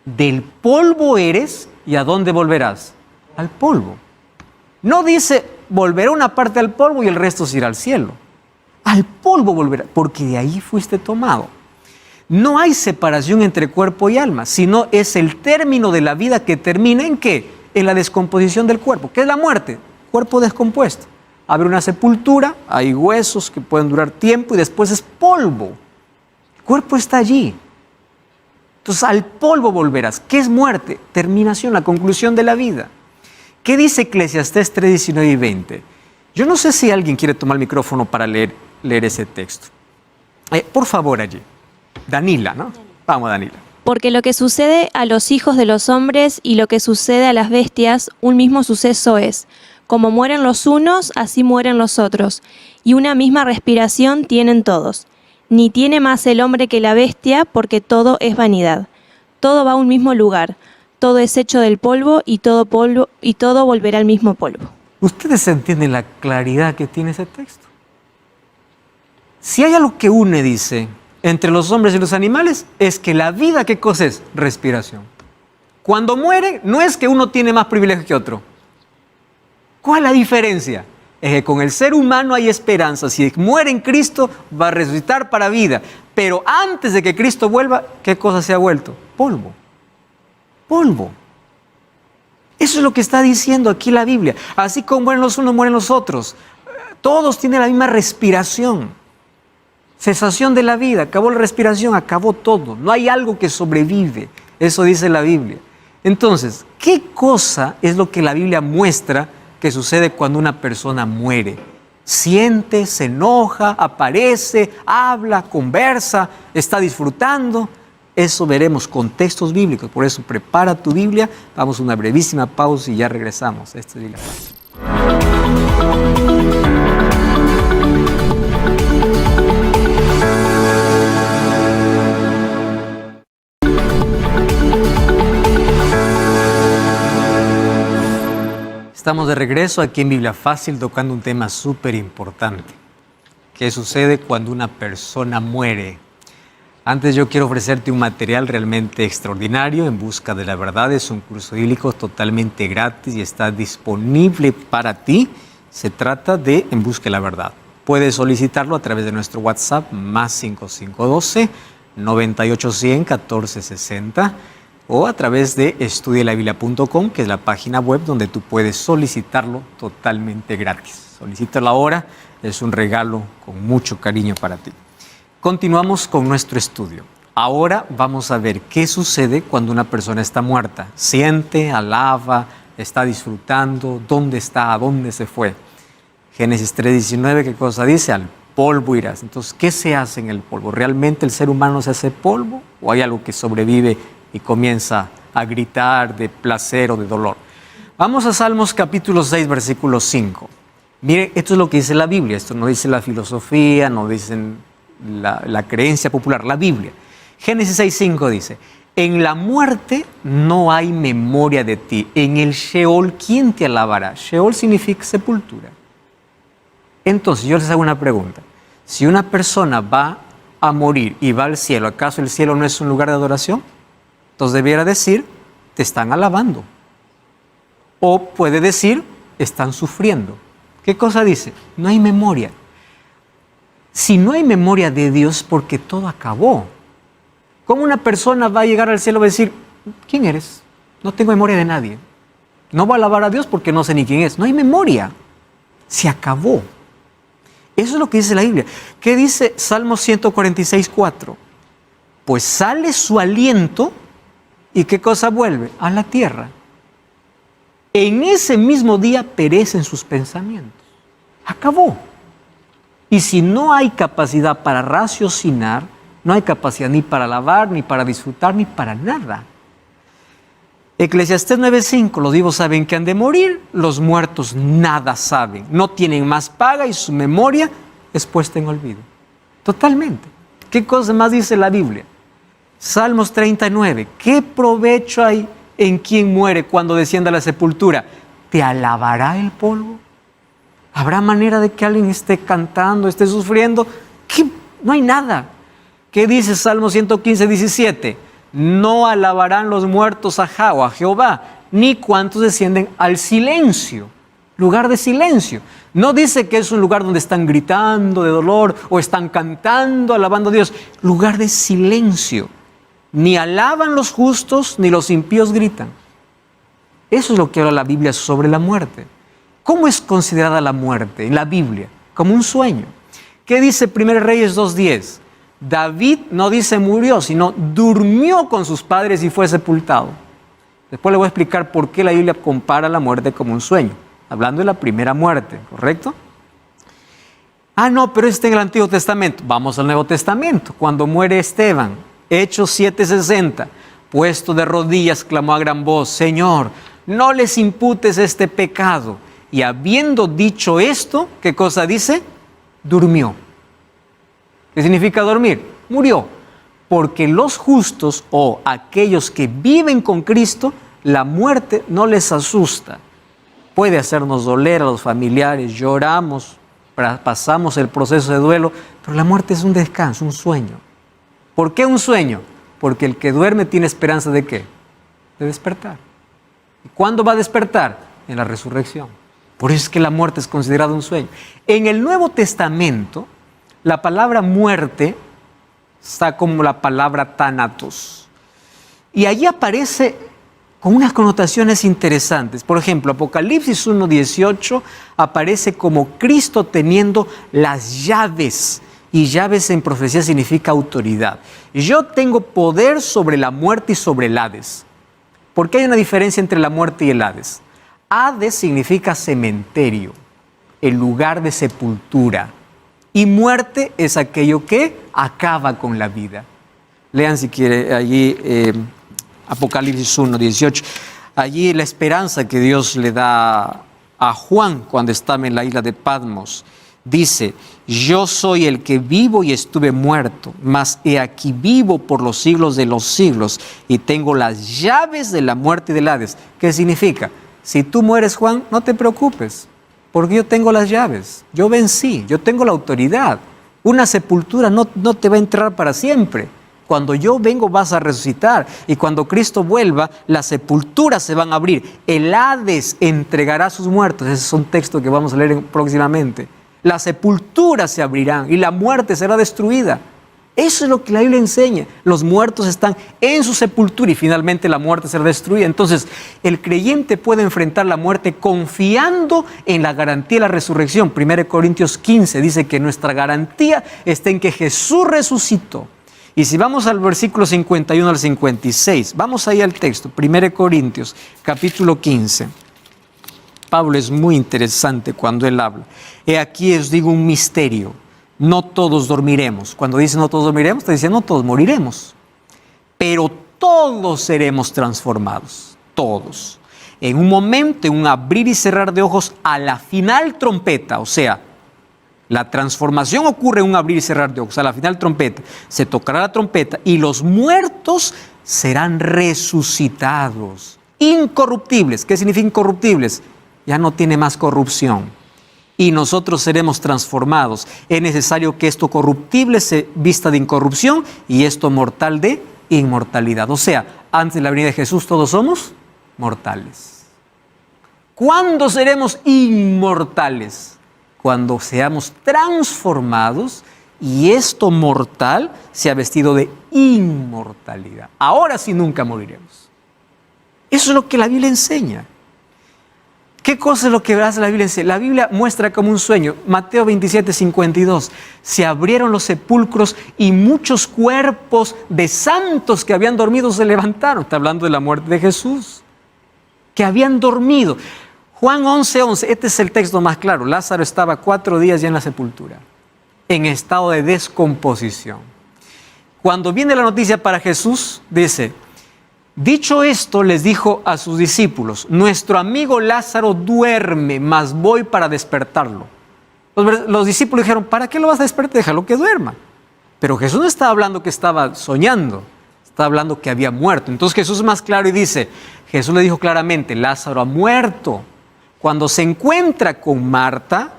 Del polvo eres, ¿y a dónde volverás? Al polvo. No dice, volverá una parte al polvo y el resto se irá al cielo. Al polvo volverá, porque de ahí fuiste tomado. No hay separación entre cuerpo y alma, sino es el término de la vida que termina ¿en qué? En la descomposición del cuerpo. ¿Qué es la muerte? Cuerpo descompuesto. Abre una sepultura, hay huesos que pueden durar tiempo y después es polvo. El cuerpo está allí. Entonces al polvo volverás. ¿Qué es muerte? Terminación, la conclusión de la vida. ¿Qué dice Eclesiastés 3:19 y 20? Yo no sé si alguien quiere tomar el micrófono para leer ese texto. Por favor, allí. Danila, ¿no? Vamos, Danila. Porque lo que sucede a los hijos de los hombres y lo que sucede a las bestias, un mismo suceso es. Como mueren los unos, así mueren los otros, y una misma respiración tienen todos. Ni tiene más el hombre que la bestia, porque todo es vanidad. Todo va a un mismo lugar, todo es hecho del polvo y todo volverá al mismo polvo. ¿Ustedes entienden la claridad que tiene ese texto? Si hay algo que une, dice, entre los hombres y los animales, es que la vida, ¿qué cosa es? Respiración. Cuando muere, no es que uno tiene más privilegio que otro. ¿Cuál es la diferencia? Es que con el ser humano hay esperanza. Si muere en Cristo, va a resucitar para vida. Pero antes de que Cristo vuelva, ¿qué cosa se ha vuelto? Polvo. Polvo. Eso es lo que está diciendo aquí la Biblia. Así como mueren los unos, mueren los otros. Todos tienen la misma respiración. Cesación de la vida. Acabó la respiración, acabó todo. No hay algo que sobrevive. Eso dice la Biblia. Entonces, ¿qué cosa es lo que la Biblia muestra que sucede cuando una persona muere? Siente, se enoja, aparece, habla, conversa, está disfrutando. Eso veremos con textos bíblicos. Por eso prepara tu Biblia. Vamos a una brevísima pausa y ya regresamos. Esta es Biblia Fácil. Estamos de regreso aquí en Biblia Fácil tocando un tema súper importante. ¿Qué sucede cuando una persona muere? Antes yo quiero ofrecerte un material realmente extraordinario, En Busca de la Verdad. Es un curso bíblico totalmente gratis y está disponible para ti. Se trata de En Busca de la Verdad. Puedes solicitarlo a través de nuestro WhatsApp más 5512 9810 1460 o a través de estudielabiblia.com, que es la página web donde tú puedes solicitarlo totalmente gratis. Solicítalo ahora, es un regalo con mucho cariño para ti. Continuamos con nuestro estudio. Ahora vamos a ver qué sucede cuando una persona está muerta. Siente, alaba, está disfrutando, dónde está, a dónde se fue. Génesis 3:19, ¿qué cosa dice? Al polvo irás. Entonces, ¿qué se hace en el polvo? ¿Realmente el ser humano se hace polvo o hay algo que sobrevive y comienza a gritar de placer o de dolor? Vamos a Salmos capítulo 6, versículo 5. Mire, esto es lo que dice la Biblia. Esto no dice la filosofía, no dicen la creencia popular, la Biblia. Génesis 6:5 dice: en la muerte no hay memoria de ti. En el Sheol, ¿quién te alabará? Sheol significa sepultura. Entonces, yo les hago una pregunta. Si una persona va a morir y va al cielo, ¿acaso el cielo no es un lugar de adoración? Entonces debiera decir, te están alabando. O puede decir, están sufriendo. ¿Qué cosa dice? No hay memoria. Si no hay memoria de Dios, porque todo acabó. ¿Cómo una persona va a llegar al cielo y va a decir, ¿quién eres? No tengo memoria de nadie. No voy a alabar a Dios porque no sé ni quién es. No hay memoria. Se acabó. Eso es lo que dice la Biblia. ¿Qué dice Salmo 146:4? Pues sale su aliento y ¿qué cosa vuelve? A la tierra. En ese mismo día perecen sus pensamientos. Acabó. Y si no hay capacidad para raciocinar, no hay capacidad ni para alabar, ni para disfrutar, ni para nada. Eclesiastés 9:5, los vivos saben que han de morir, los muertos nada saben, no tienen más paga y su memoria es puesta en olvido. Totalmente. ¿Qué cosa más dice la Biblia? Salmos 39, ¿qué provecho hay en quien muere cuando descienda a la sepultura? ¿Te alabará el polvo? ¿Habrá manera de que alguien esté cantando, esté sufriendo? ¿Qué? No hay nada. ¿Qué dice Salmo 115:17? No alabarán los muertos a Jehová, ni cuantos descienden al silencio, lugar de silencio. No dice que es un lugar donde están gritando de dolor o están cantando, alabando a Dios. Lugar de silencio. Ni alaban los justos, ni los impíos gritan. Eso es lo que habla la Biblia sobre la muerte. ¿Cómo es considerada la muerte en la Biblia? Como un sueño. ¿Qué dice 1 Reyes 2:10? David no dice murió, sino durmió con sus padres y fue sepultado. Después le voy a explicar por qué la Biblia compara la muerte como un sueño, hablando de la primera muerte, ¿correcto? Ah, no, pero está en el Antiguo Testamento. Vamos al Nuevo Testamento. Cuando muere Esteban, Hechos 7:60. Puesto de rodillas, clamó a gran voz: Señor, no les imputes este pecado. Y habiendo dicho esto, ¿qué cosa dice? Durmió. ¿Qué significa dormir? Murió. Porque los justos o aquellos que viven con Cristo, la muerte no les asusta. Puede hacernos doler a los familiares, lloramos, pasamos el proceso de duelo, pero la muerte es un descanso, un sueño. ¿Por qué un sueño? Porque el que duerme tiene esperanza ¿de qué? De despertar. ¿Y cuándo va a despertar? En la resurrección. Por eso es que la muerte es considerada un sueño. En el Nuevo Testamento, la palabra muerte está como la palabra thanatos. Y allí aparece con unas connotaciones interesantes. Por ejemplo, Apocalipsis 1:18 aparece como Cristo teniendo las llaves. Y llaves en profecía significa autoridad. Yo tengo poder sobre la muerte y sobre el Hades. ¿Por qué hay una diferencia entre la muerte y el Hades? Hades significa cementerio, el lugar de sepultura. Y muerte es aquello que acaba con la vida. Lean si quiere allí Apocalipsis 1:18. Allí la esperanza que Dios le da a Juan cuando estaba en la isla de Patmos. Dice: yo soy el que vivo y estuve muerto, mas he aquí vivo por los siglos de los siglos y tengo las llaves de la muerte y del Hades. ¿Qué significa? Si tú mueres, Juan, no te preocupes, porque yo tengo las llaves, yo vencí, yo tengo la autoridad. Una sepultura no te va a entrar para siempre. Cuando yo vengo vas a resucitar, y cuando Cristo vuelva, las sepulturas se van a abrir. El Hades entregará a sus muertos. Ese es un texto que vamos a leer próximamente. Las sepulturas se abrirán y la muerte será destruida. Eso es lo que la Biblia enseña. Los muertos están en su sepultura y finalmente la muerte será destruida. Entonces, el creyente puede enfrentar la muerte confiando en la garantía de la resurrección. 1 Corintios 15 dice que nuestra garantía está en que Jesús resucitó. Y si vamos al versículo 51 al 56, vamos ahí al texto, 1 Corintios, capítulo 15. Pablo es muy interesante cuando él habla. He aquí os digo un misterio. No todos dormiremos. Cuando dice no todos dormiremos, te dice no todos moriremos. Pero todos seremos transformados. Todos. En un momento, en un abrir y cerrar de ojos, a la final trompeta. O sea, la transformación ocurre en un abrir y cerrar de ojos. A la final trompeta. Se tocará la trompeta y los muertos serán resucitados. Incorruptibles. ¿Qué significa incorruptibles? Ya no tiene más corrupción. Y nosotros seremos transformados. Es necesario que esto corruptible se vista de incorrupción y esto mortal de inmortalidad. O sea, antes de la venida de Jesús todos somos mortales. ¿Cuándo seremos inmortales? Cuando seamos transformados y esto mortal se ha vestido de inmortalidad. Ahora sí nunca moriremos. Eso es lo que la Biblia enseña. ¿Qué cosa es lo que hace la Biblia? La Biblia muestra como un sueño. Mateo 27:52. Se abrieron los sepulcros y muchos cuerpos de santos que habían dormido se levantaron. Está hablando de la muerte de Jesús. Que habían dormido. Juan 11:11. Este es el texto más claro. Lázaro estaba 4 días ya en la sepultura, en estado de descomposición. Cuando viene la noticia para Jesús, dice: dicho esto, les dijo a sus discípulos: nuestro amigo Lázaro duerme, mas voy para despertarlo. Los discípulos dijeron: ¿para qué lo vas a despertar? Déjalo que duerma. Pero Jesús no estaba hablando que estaba soñando, estaba hablando que había muerto. Entonces Jesús es más claro y dice, Jesús le dijo claramente: Lázaro ha muerto. Cuando se encuentra con Marta,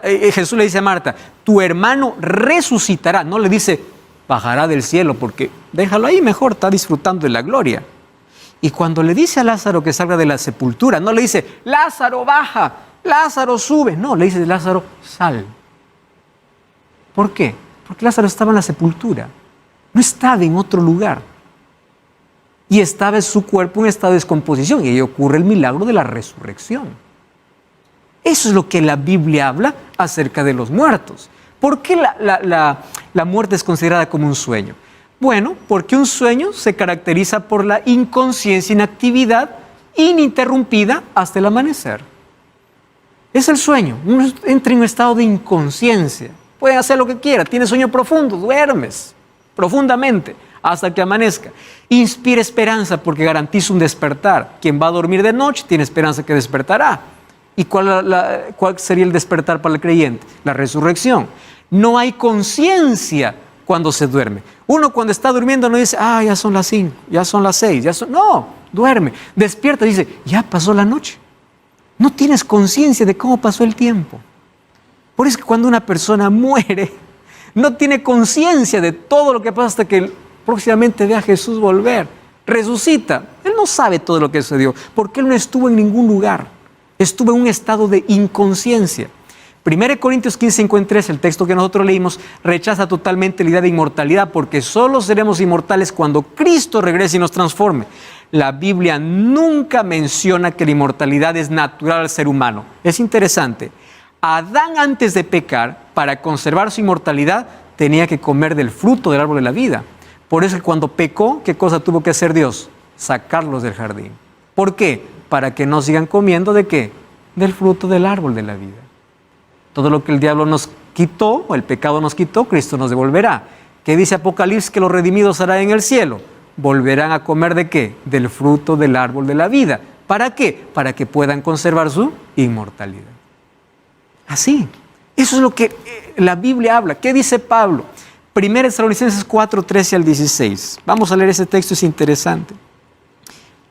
Jesús le dice a Marta: tu hermano resucitará. No le dice: bajará del cielo, porque déjalo ahí mejor, está disfrutando de la gloria. Y cuando le dice a Lázaro que salga de la sepultura, no le dice: Lázaro baja, Lázaro sube. No, le dice: Lázaro sal. ¿Por qué? Porque Lázaro estaba en la sepultura, no estaba en otro lugar. Y estaba en su cuerpo en estado de descomposición, y ahí ocurre el milagro de la resurrección. Eso es lo que la Biblia habla acerca de los muertos. ¿Por qué la muerte es considerada como un sueño? Bueno, porque un sueño se caracteriza por la inconsciencia, inactividad ininterrumpida hasta el amanecer. Es el sueño. Uno entra en un estado de inconsciencia. Puede hacer lo que quiera. Tienes sueño profundo, duermes. profundamente, hasta que amanezca. Inspira esperanza porque garantiza un despertar. Quien va a dormir de noche tiene esperanza que despertará. ¿Y cuál sería el despertar para el creyente? La resurrección. No hay conciencia cuando se duerme. Uno cuando está durmiendo no dice, ya son las 5, ya son las 6, no, duerme. Despierta y dice, ya pasó la noche. No tienes conciencia de cómo pasó el tiempo. Por eso que cuando una persona muere, no tiene conciencia de todo lo que pasa hasta que próximamente ve a Jesús volver. Resucita. Él no sabe todo lo que sucedió, porque él no estuvo en ningún lugar. Estuvo en un estado de inconsciencia. 1 Corintios 15:53, el texto que nosotros leímos, rechaza totalmente la idea de inmortalidad, porque solo seremos inmortales cuando Cristo regrese y nos transforme. La Biblia nunca menciona que la inmortalidad es natural al ser humano. Es interesante. Adán, antes de pecar, para conservar su inmortalidad, tenía que comer del fruto del árbol de la vida. Por eso cuando pecó, ¿qué cosa tuvo que hacer Dios? Sacarlos del jardín. ¿Por qué? Para que no sigan comiendo ¿de qué? Del fruto del árbol de la vida. Todo lo que el diablo nos quitó, o el pecado nos quitó, Cristo nos devolverá. ¿Qué dice Apocalipsis que los redimidos harán en el cielo? Volverán a comer ¿de qué? Del fruto del árbol de la vida. ¿Para qué? Para que puedan conservar su inmortalidad. Así. Eso es lo que la Biblia habla. ¿Qué dice Pablo? 1 Tesalonicenses 4, 13 al 16. Vamos a leer ese texto, es interesante.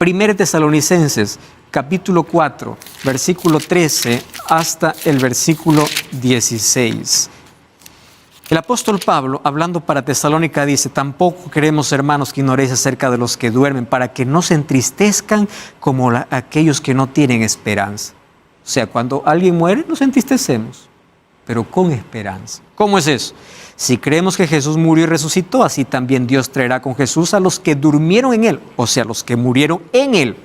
1 Tesalonicenses, capítulo 4, versículo 13 hasta el versículo 16. El apóstol Pablo, hablando para Tesalónica, dice: tampoco queremos, hermanos, que ignoréis acerca de los que duermen, para que no se entristezcan como aquellos que no tienen esperanza. O sea, cuando alguien muere, nos entristecemos, pero con esperanza. ¿Cómo es eso? Si creemos que Jesús murió y resucitó, así también Dios traerá con Jesús a los que durmieron en Él, o sea, los que murieron en Él.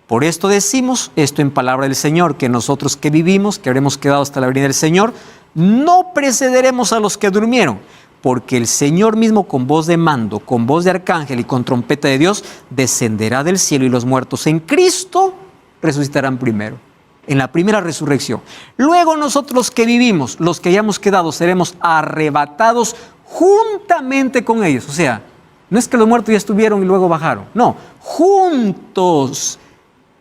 Por esto decimos, esto en palabra del Señor, que nosotros que vivimos, que habremos quedado hasta la venida del Señor, no precederemos a los que durmieron, porque el Señor mismo con voz de mando, con voz de arcángel y con trompeta de Dios, descenderá del cielo y los muertos en Cristo resucitarán primero, en la primera resurrección. Luego nosotros los que vivimos, los que hayamos quedado, seremos arrebatados juntamente con ellos. O sea, no es que los muertos ya estuvieron y luego bajaron, no, juntos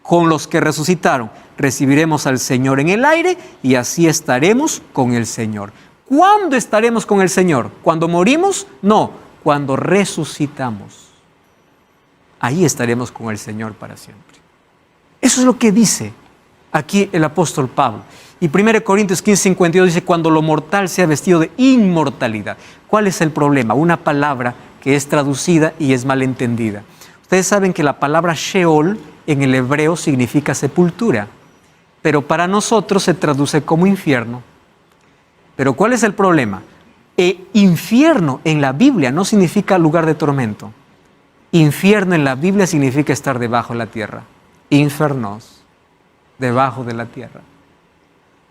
con los que resucitaron, recibiremos al Señor en el aire y así estaremos con el Señor. ¿Cuándo estaremos con el Señor? ¿Cuando morimos? No, cuando resucitamos. Ahí estaremos con el Señor para siempre. Eso es lo que dice aquí el apóstol Pablo. Y 1 Corintios 15:52 dice: cuando lo mortal sea vestido de inmortalidad. ¿Cuál es el problema? Una palabra que es traducida y es mal entendida. Ustedes saben que la palabra Sheol en el hebreo significa sepultura, pero para nosotros se traduce como infierno. Pero ¿cuál es el problema? Infierno en la Biblia no significa lugar de tormento. Infierno en la Biblia significa estar debajo de la tierra. Infernos, debajo de la tierra.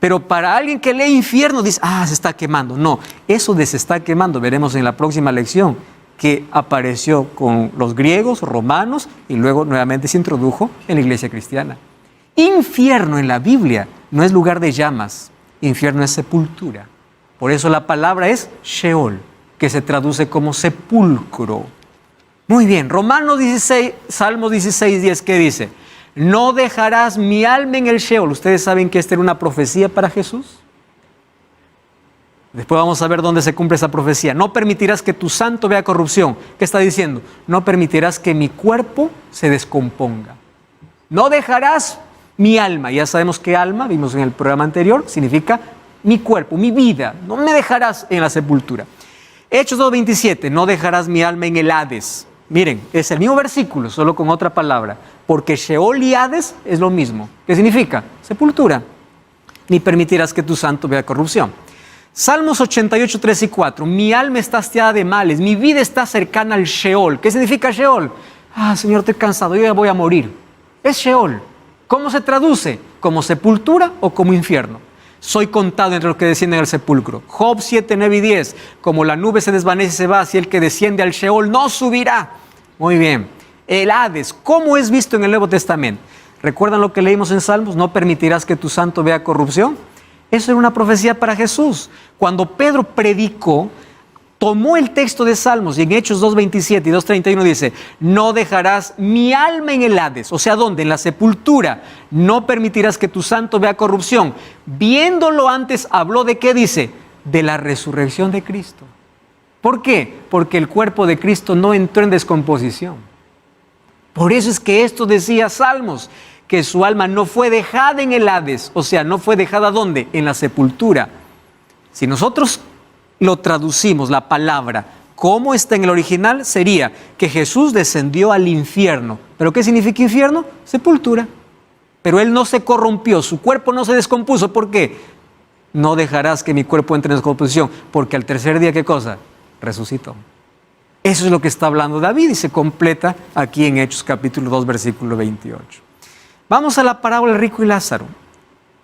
Pero para alguien que lee infierno dice: se está quemando. No, eso de se está quemando, veremos en la próxima lección, que apareció con los griegos, romanos, y luego nuevamente se introdujo en la iglesia cristiana. Infierno en la Biblia no es lugar de llamas, infierno es sepultura. Por eso la palabra es Sheol, que se traduce como sepulcro. Muy bien, Romanos 16, Salmos 16:10, ¿qué dice? No dejarás mi alma en el Sheol. ¿Ustedes saben que esta era una profecía para Jesús? Después vamos a ver dónde se cumple esa profecía. No permitirás que tu santo vea corrupción. ¿Qué está diciendo? No permitirás que mi cuerpo se descomponga. No dejarás mi alma. Ya sabemos que alma, vimos en el programa anterior, significa mi cuerpo, mi vida. No me dejarás en la sepultura. Hechos 2:27. No dejarás mi alma en el Hades. Miren, es el mismo versículo, solo con otra palabra. Porque Sheol y Hades es lo mismo. ¿Qué significa? Sepultura. Ni permitirás que tu santo vea corrupción. Salmos 88, 3 y 4. Mi alma está hastiada de males, mi vida está cercana al Sheol. ¿Qué significa Sheol? Señor, estoy cansado, yo ya voy a morir. Es Sheol. ¿Cómo se traduce? ¿Como sepultura o como infierno? Soy contado entre los que descienden al sepulcro. Job 7, 9 y 10. Como la nube se desvanece y se va, así el que desciende al Sheol no subirá. Muy bien. El Hades, ¿cómo es visto en el Nuevo Testamento? ¿Recuerdan lo que leímos en Salmos? No permitirás que tu santo vea corrupción. Eso era una profecía para Jesús. Cuando Pedro predicó, tomó el texto de Salmos y en Hechos 2:27 y 2:31 dice, no dejarás mi alma en el Hades. O sea, ¿dónde? En la sepultura. No permitirás que tu santo vea corrupción. Viéndolo antes, habló de qué dice, de la resurrección de Cristo. ¿Por qué? Porque el cuerpo de Cristo no entró en descomposición. Por eso es que esto decía Salmos, que su alma no fue dejada en el Hades. O sea, no fue dejada ¿dónde? En la sepultura. Si nosotros lo traducimos, la palabra, como está en el original, sería que Jesús descendió al infierno. ¿Pero qué significa infierno? Sepultura. Pero Él no se corrompió, su cuerpo no se descompuso. ¿Por qué? No dejarás que mi cuerpo entre en descomposición, porque al tercer día, ¿qué cosa? Resucitó. Eso es lo que está hablando David y se completa aquí en Hechos capítulo 2, versículo 28. Vamos a la parábola del rico y Lázaro.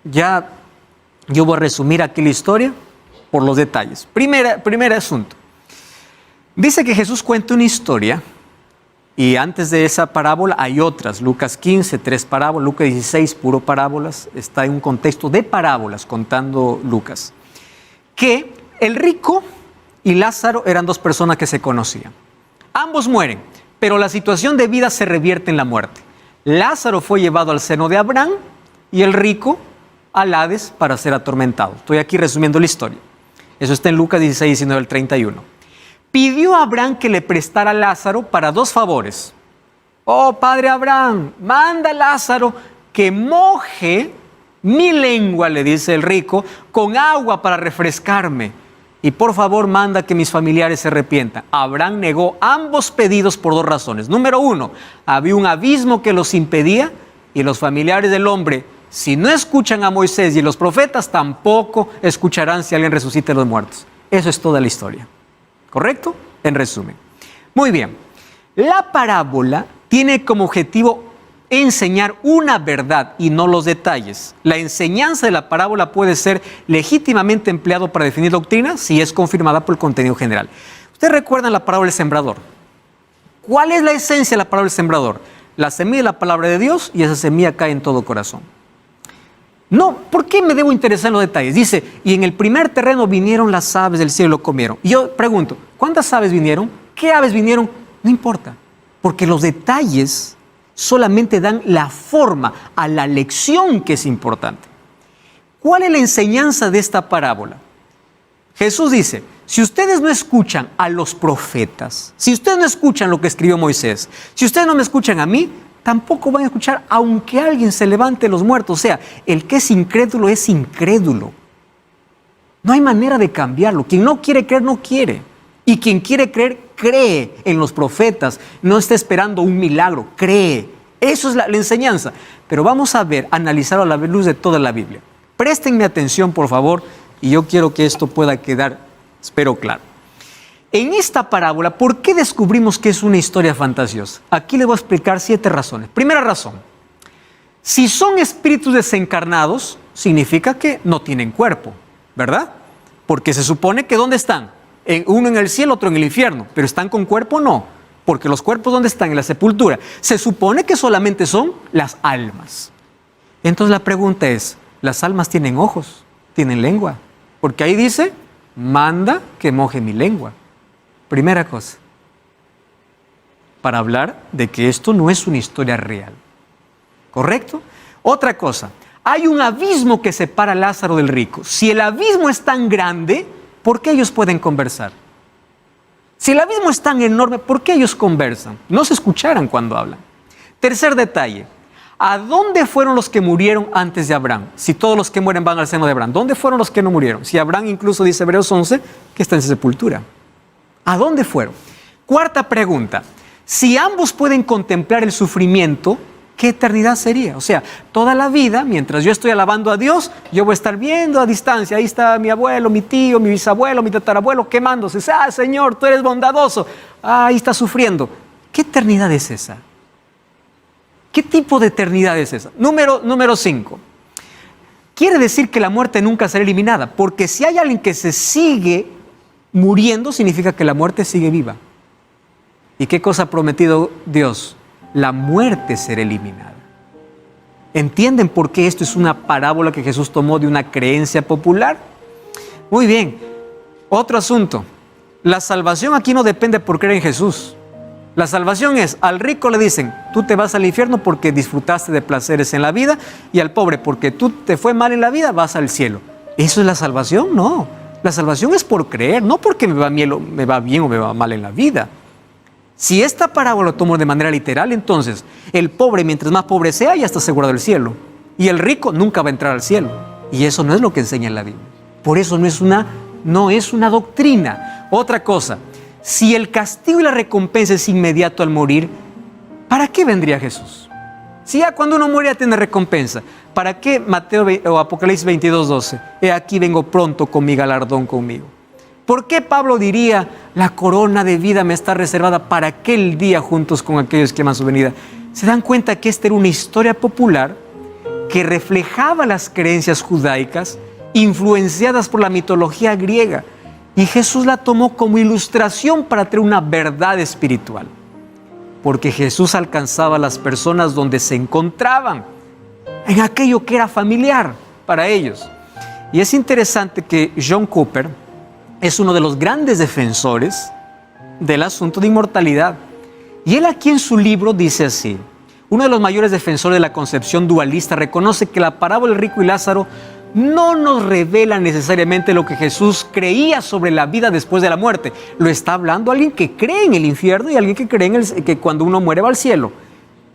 Ya yo voy a resumir aquí la historia por los detalles. Primer asunto. Dice que Jesús cuenta una historia y antes de esa parábola hay otras. Lucas 15, 3 parábolas. Lucas 16, puro parábolas. Está en un contexto de parábolas contando Lucas. Que el rico y Lázaro eran dos personas que se conocían. Ambos mueren, pero la situación de vida se revierte en la muerte. Lázaro fue llevado al seno de Abraham y el rico al Hades para ser atormentado. Estoy aquí resumiendo la historia. Eso está en Lucas 16, 19 al 31. Pidió a Abraham que le prestara a Lázaro para dos favores. Oh, padre Abraham, manda a Lázaro que moje mi lengua, le dice el rico, con agua para refrescarme. Y por favor, manda que mis familiares se arrepientan. Abraham negó ambos pedidos por dos razones. Número uno, había un abismo que los impedía y los familiares del hombre, si no escuchan a Moisés y los profetas, tampoco escucharán si alguien resucita de los muertos. Eso es toda la historia. ¿Correcto? En resumen. Muy bien. La parábola tiene como objetivo enseñar una verdad y no los detalles. La enseñanza de la parábola puede ser legítimamente empleado para definir doctrina si es confirmada por el contenido general. ¿Ustedes recuerdan la parábola del sembrador? ¿Cuál es la esencia de la parábola del sembrador? La semilla es la palabra de Dios y esa semilla cae en todo corazón. No, ¿por qué me debo interesar en los detalles? Dice, y en el primer terreno vinieron las aves del cielo y lo comieron. Y yo pregunto, ¿cuántas aves vinieron? ¿Qué aves vinieron? No importa, porque los detalles solamente dan la forma a la lección que es importante. ¿Cuál es la enseñanza de esta parábola? Jesús dice, si ustedes no escuchan a los profetas, si ustedes no escuchan lo que escribió Moisés, si ustedes no me escuchan a mí, tampoco van a escuchar aunque alguien se levante de los muertos. O sea, el que es incrédulo es incrédulo. No hay manera de cambiarlo. Quien no quiere creer, no quiere. Y quien quiere creer, cree en los profetas. No está esperando un milagro, cree. Eso es la enseñanza. Pero vamos a ver, analizarlo a la luz de toda la Biblia. Préstenme atención, por favor, y yo quiero que esto pueda quedar, espero, claro. En esta parábola, ¿por qué descubrimos que es una historia fantasiosa? Aquí les voy a explicar 7 razones. Primera razón, si son espíritus desencarnados, significa que no tienen cuerpo, ¿verdad? Porque se supone que ¿dónde están? Uno en el cielo, otro en el infierno, pero ¿están con cuerpo? No, porque los cuerpos ¿dónde están? En la sepultura. Se supone que solamente son las almas. Entonces la pregunta es, ¿las almas tienen ojos? ¿Tienen lengua? Porque ahí dice, manda que moje mi lengua. Primera cosa, para hablar de que esto no es una historia real. ¿Correcto? Otra cosa, hay un abismo que separa a Lázaro del rico. Si el abismo es tan grande, ¿por qué ellos pueden conversar? Si el abismo es tan enorme, ¿por qué ellos conversan? No se escucharan cuando hablan. Tercer detalle, ¿a dónde fueron los que murieron antes de Abraham? Si todos los que mueren van al seno de Abraham, ¿dónde fueron los que no murieron? Si Abraham incluso dice Hebreos 11 que está en sepultura. ¿A dónde fueron? Cuarta pregunta, si ambos pueden contemplar el sufrimiento, ¿qué eternidad sería? O sea, toda la vida, mientras yo estoy alabando a Dios, yo voy a estar viendo a distancia, ahí está mi abuelo, mi tío, mi bisabuelo, mi tatarabuelo quemándose. ¡Ah, Señor, tú eres bondadoso! ¡Ah, ahí está sufriendo! ¿Qué eternidad es esa? ¿Qué tipo de eternidad es esa? Número 5. Quiere decir que la muerte nunca será eliminada, porque si hay alguien que se sigue muriendo, significa que la muerte sigue viva. ¿Y qué cosa ha prometido Dios? La muerte será eliminada. ¿Entienden por qué esto es una parábola que Jesús tomó de una creencia popular? Muy bien. Otro asunto. La salvación aquí no depende por creer en Jesús. La salvación es, al rico le dicen, tú te vas al infierno porque disfrutaste de placeres en la vida, y al pobre, porque tú te fue mal en la vida, vas al cielo. ¿Eso es la salvación? No. La salvación es por creer, no porque me va bien o me va mal en la vida. Si esta parábola lo tomo de manera literal, entonces el pobre, mientras más pobre sea, ya está asegurado el cielo. Y el rico nunca va a entrar al cielo. Y eso no es lo que enseña la Biblia. Por eso no es una doctrina. Otra cosa, si el castigo y la recompensa es inmediato al morir, ¿para qué vendría Jesús? Si ya cuando uno muere ya tiene recompensa, ¿para qué Mateo o Apocalipsis 22:12? He aquí vengo pronto con mi galardón conmigo. ¿Por qué Pablo diría, la corona de vida me está reservada para aquel día juntos con aquellos que aman su venida? ¿Se dan cuenta que esta era una historia popular que reflejaba las creencias judaicas influenciadas por la mitología griega? Y Jesús la tomó como ilustración para tener una verdad espiritual. Porque Jesús alcanzaba a las personas donde se encontraban, en aquello que era familiar para ellos. Y es interesante que John Cooper es uno de los grandes defensores del asunto de inmortalidad. Y él aquí en su libro dice así: uno de los mayores defensores de la concepción dualista reconoce que la parábola del rico y Lázaro no nos revela necesariamente lo que Jesús creía sobre la vida después de la muerte. Lo está hablando alguien que cree en el infierno y alguien que cree que cuando uno muere va al cielo.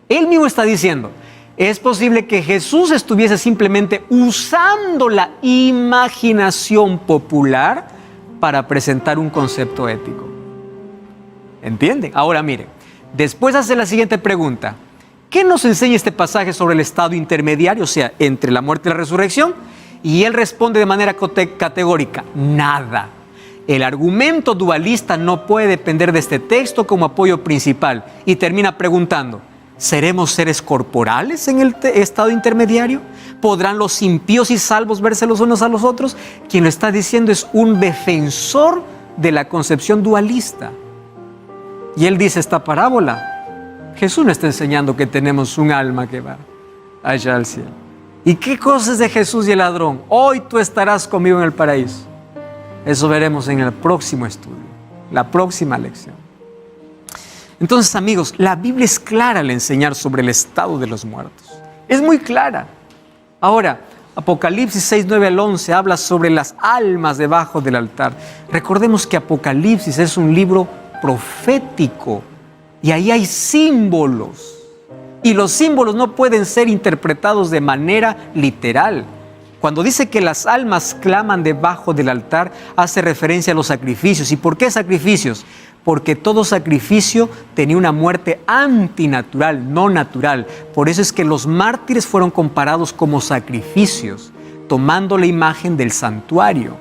Él mismo está diciendo, es posible que Jesús estuviese simplemente usando la imaginación popular para presentar un concepto ético. ¿Entienden? Ahora miren, después hace la siguiente pregunta. ¿Qué nos enseña este pasaje sobre el estado intermediario, o sea, entre la muerte y la resurrección? Y él responde de manera categórica, nada. El argumento dualista no puede depender de este texto como apoyo principal. Y termina preguntando, ¿seremos seres corporales en el estado intermediario? ¿Podrán los impíos y salvos verse los unos a los otros? Quien lo está diciendo es un defensor de la concepción dualista. Y él dice esta parábola, Jesús nos está enseñando que tenemos un alma que va allá al cielo. ¿Y qué cosas de Jesús y el ladrón? Hoy tú estarás conmigo en el paraíso. Eso veremos en el próximo estudio, la próxima lección. Entonces, amigos, la Biblia es clara al enseñar sobre el estado de los muertos. Es muy clara. Ahora, Apocalipsis 6, 9 al 11 habla sobre las almas debajo del altar. Recordemos que Apocalipsis es un libro profético y ahí hay símbolos. Y los símbolos no pueden ser interpretados de manera literal. Cuando dice que las almas claman debajo del altar, hace referencia a los sacrificios. ¿Y por qué sacrificios? Porque todo sacrificio tenía una muerte antinatural, no natural. Por eso es que los mártires fueron comparados como sacrificios, tomando la imagen del santuario.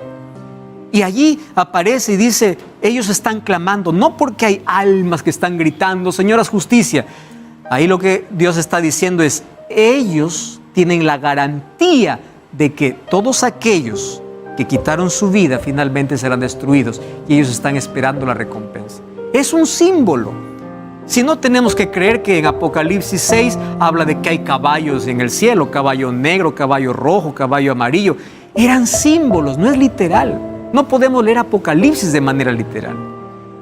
Y allí aparece y dice, ellos están clamando, no porque hay almas que están gritando, Señor, haz justicia. Ahí lo que Dios está diciendo es, ellos tienen la garantía de que todos aquellos que quitaron su vida finalmente serán destruidos y ellos están esperando la recompensa. Es un símbolo. Si no, tenemos que creer que en Apocalipsis 6 habla de que hay caballos en el cielo, caballo negro, caballo rojo, caballo amarillo. Eran símbolos, no es literal. No podemos leer Apocalipsis de manera literal.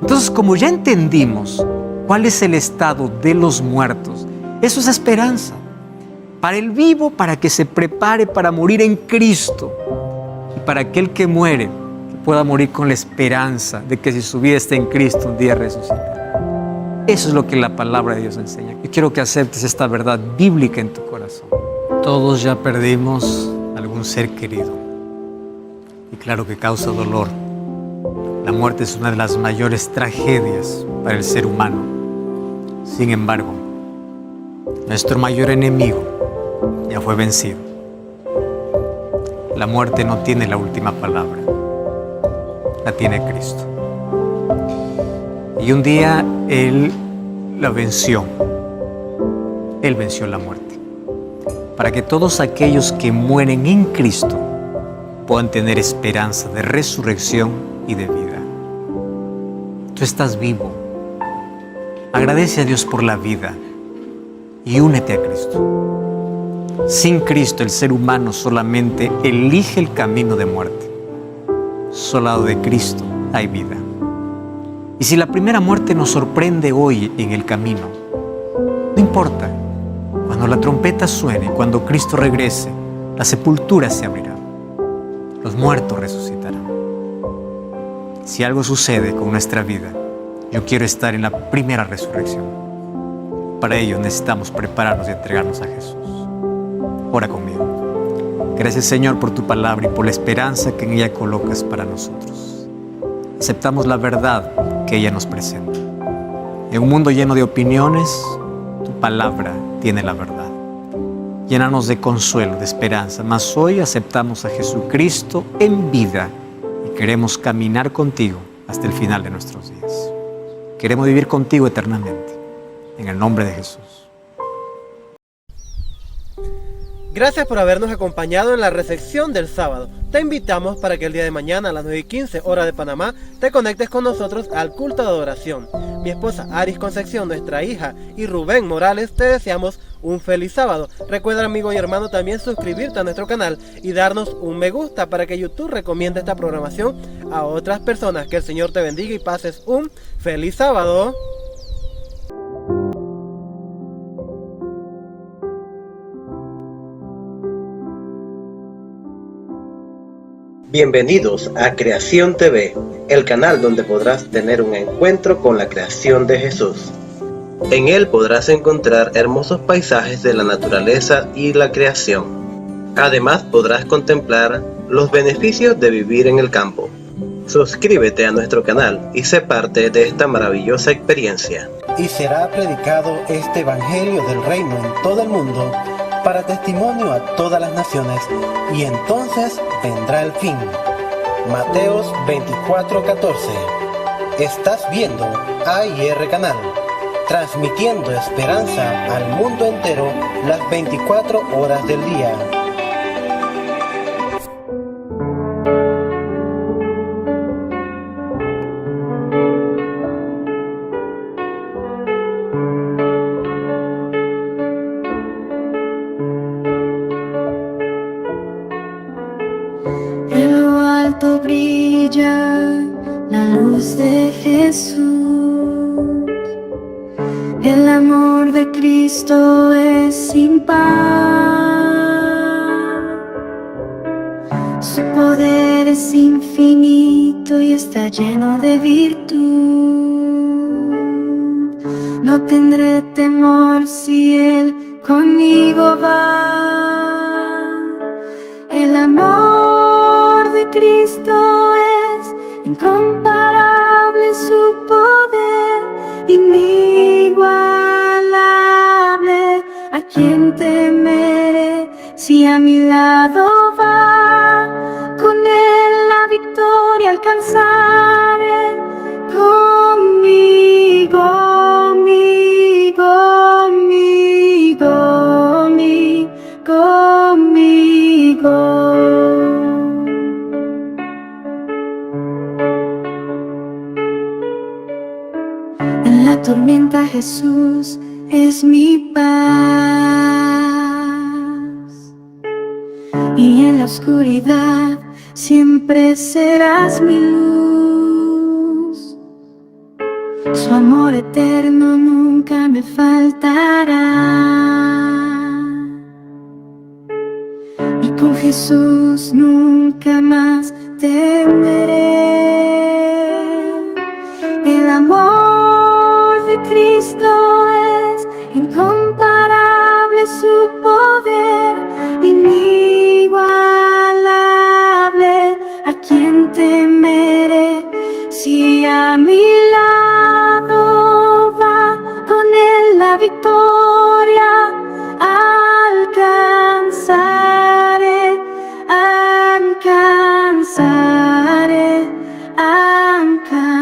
Entonces, como ya entendimos cuál es el estado de los muertos, eso es esperanza. Para el vivo, para que se prepare para morir en Cristo. Y para aquel que muere, que pueda morir con la esperanza de que si su vida está en Cristo, un día resucitará. Eso es lo que la palabra de Dios enseña. Yo quiero que aceptes esta verdad bíblica en tu corazón. Todos ya perdimos algún ser querido. Y claro que causa dolor. La muerte es una de las mayores tragedias para el ser humano. Sin embargo, nuestro mayor enemigo ya fue vencido. La muerte no tiene la última palabra, la tiene Cristo. Y un día Él la venció. Él venció la muerte. Para que todos aquellos que mueren en Cristo puedan tener esperanza de resurrección y de vida. Tú estás vivo. Agradece a Dios por la vida y únete a Cristo. Sin Cristo el ser humano solamente elige el camino de muerte. Solo al lado de Cristo hay vida. Y si la primera muerte nos sorprende hoy en el camino, no importa. Cuando la trompeta suene, cuando Cristo regrese, la sepultura se abrirá. Los muertos resucitarán. Si algo sucede con nuestra vida, yo quiero estar en la primera resurrección. Para ello necesitamos prepararnos y entregarnos a Jesús. Ora conmigo. Gracias, Señor, por tu palabra y por la esperanza que en ella colocas para nosotros. Aceptamos la verdad que ella nos presenta. En un mundo lleno de opiniones, tu palabra tiene la verdad. Llénanos de consuelo, de esperanza, mas hoy aceptamos a Jesucristo en vida y queremos caminar contigo hasta el final de nuestros días. Queremos vivir contigo eternamente. En el nombre de Jesús. Gracias por habernos acompañado en la recepción del sábado. Te invitamos para que el día de mañana a las 9:15 hora de Panamá te conectes con nosotros al culto de adoración. Mi esposa Aris Concepción, nuestra hija, y Rubén Morales te deseamos un feliz sábado. Recuerda, amigo y hermano, también suscribirte a nuestro canal y darnos un me gusta para que YouTube recomiende esta programación a otras personas. Que el Señor te bendiga y pases un feliz sábado. Bienvenidos a Creación TV, el canal donde podrás tener un encuentro con la creación de Jesús. En él podrás encontrar hermosos paisajes de la naturaleza y la creación. Además podrás contemplar los beneficios de vivir en el campo. Suscríbete a nuestro canal y sé parte de esta maravillosa experiencia. Y será predicado este evangelio del reino en todo el mundo, para testimonio a todas las naciones, y entonces vendrá el fin. Mateos 24:14. Estás viendo AIR Canal, transmitiendo esperanza al mundo entero las 24 horas del día. Brilla la luz de Jesús, el amor de Cristo es sin par, su poder es infinito y está lleno de virtud. No tendré temor si Él conmigo va. El amor de Cristo es incomparable, su poder inigualable. ¿A quién temeré si a mi lado va? Con Él la victoria alcanzaré. Conmigo, conmigo. En la tormenta Jesús es mi paz, y en la oscuridad siempre serás mi luz. Su amor eterno nunca me faltará, y con Jesús nunca más temeré. El amor de Cristo es incomparable, su poder inigualable. ¿A quién temeré si a mi lado va? Con Él la victoria alcanzaré, alcanzaré, alcanzaré.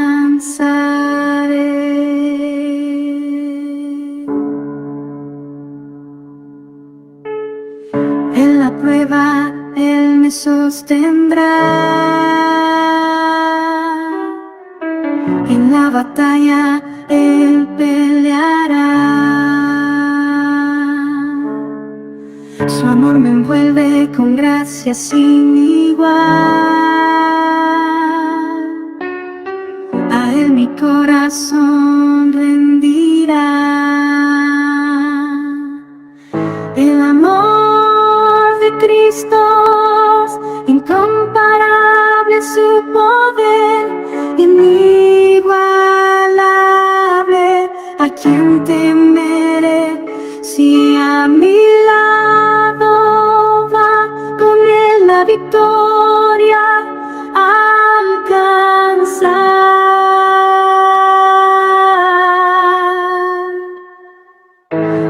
En la prueba Él me sostendrá, en la batalla Él peleará. Su amor me envuelve con gracia sin igual. A Él mi corazón rendirá. El amor de Cristo es incomparable, su poder inigualable. ¿A quién temeré si a mi lado va con él la victoria alcanzar?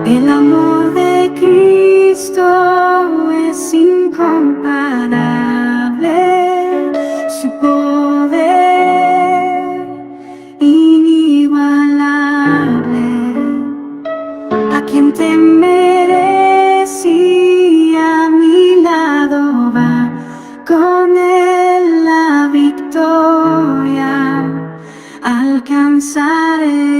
El amor de Cristo es incomparable, su poder inigualable. ¿A quién temeré si a mi lado va con él la victoria alcanzaré?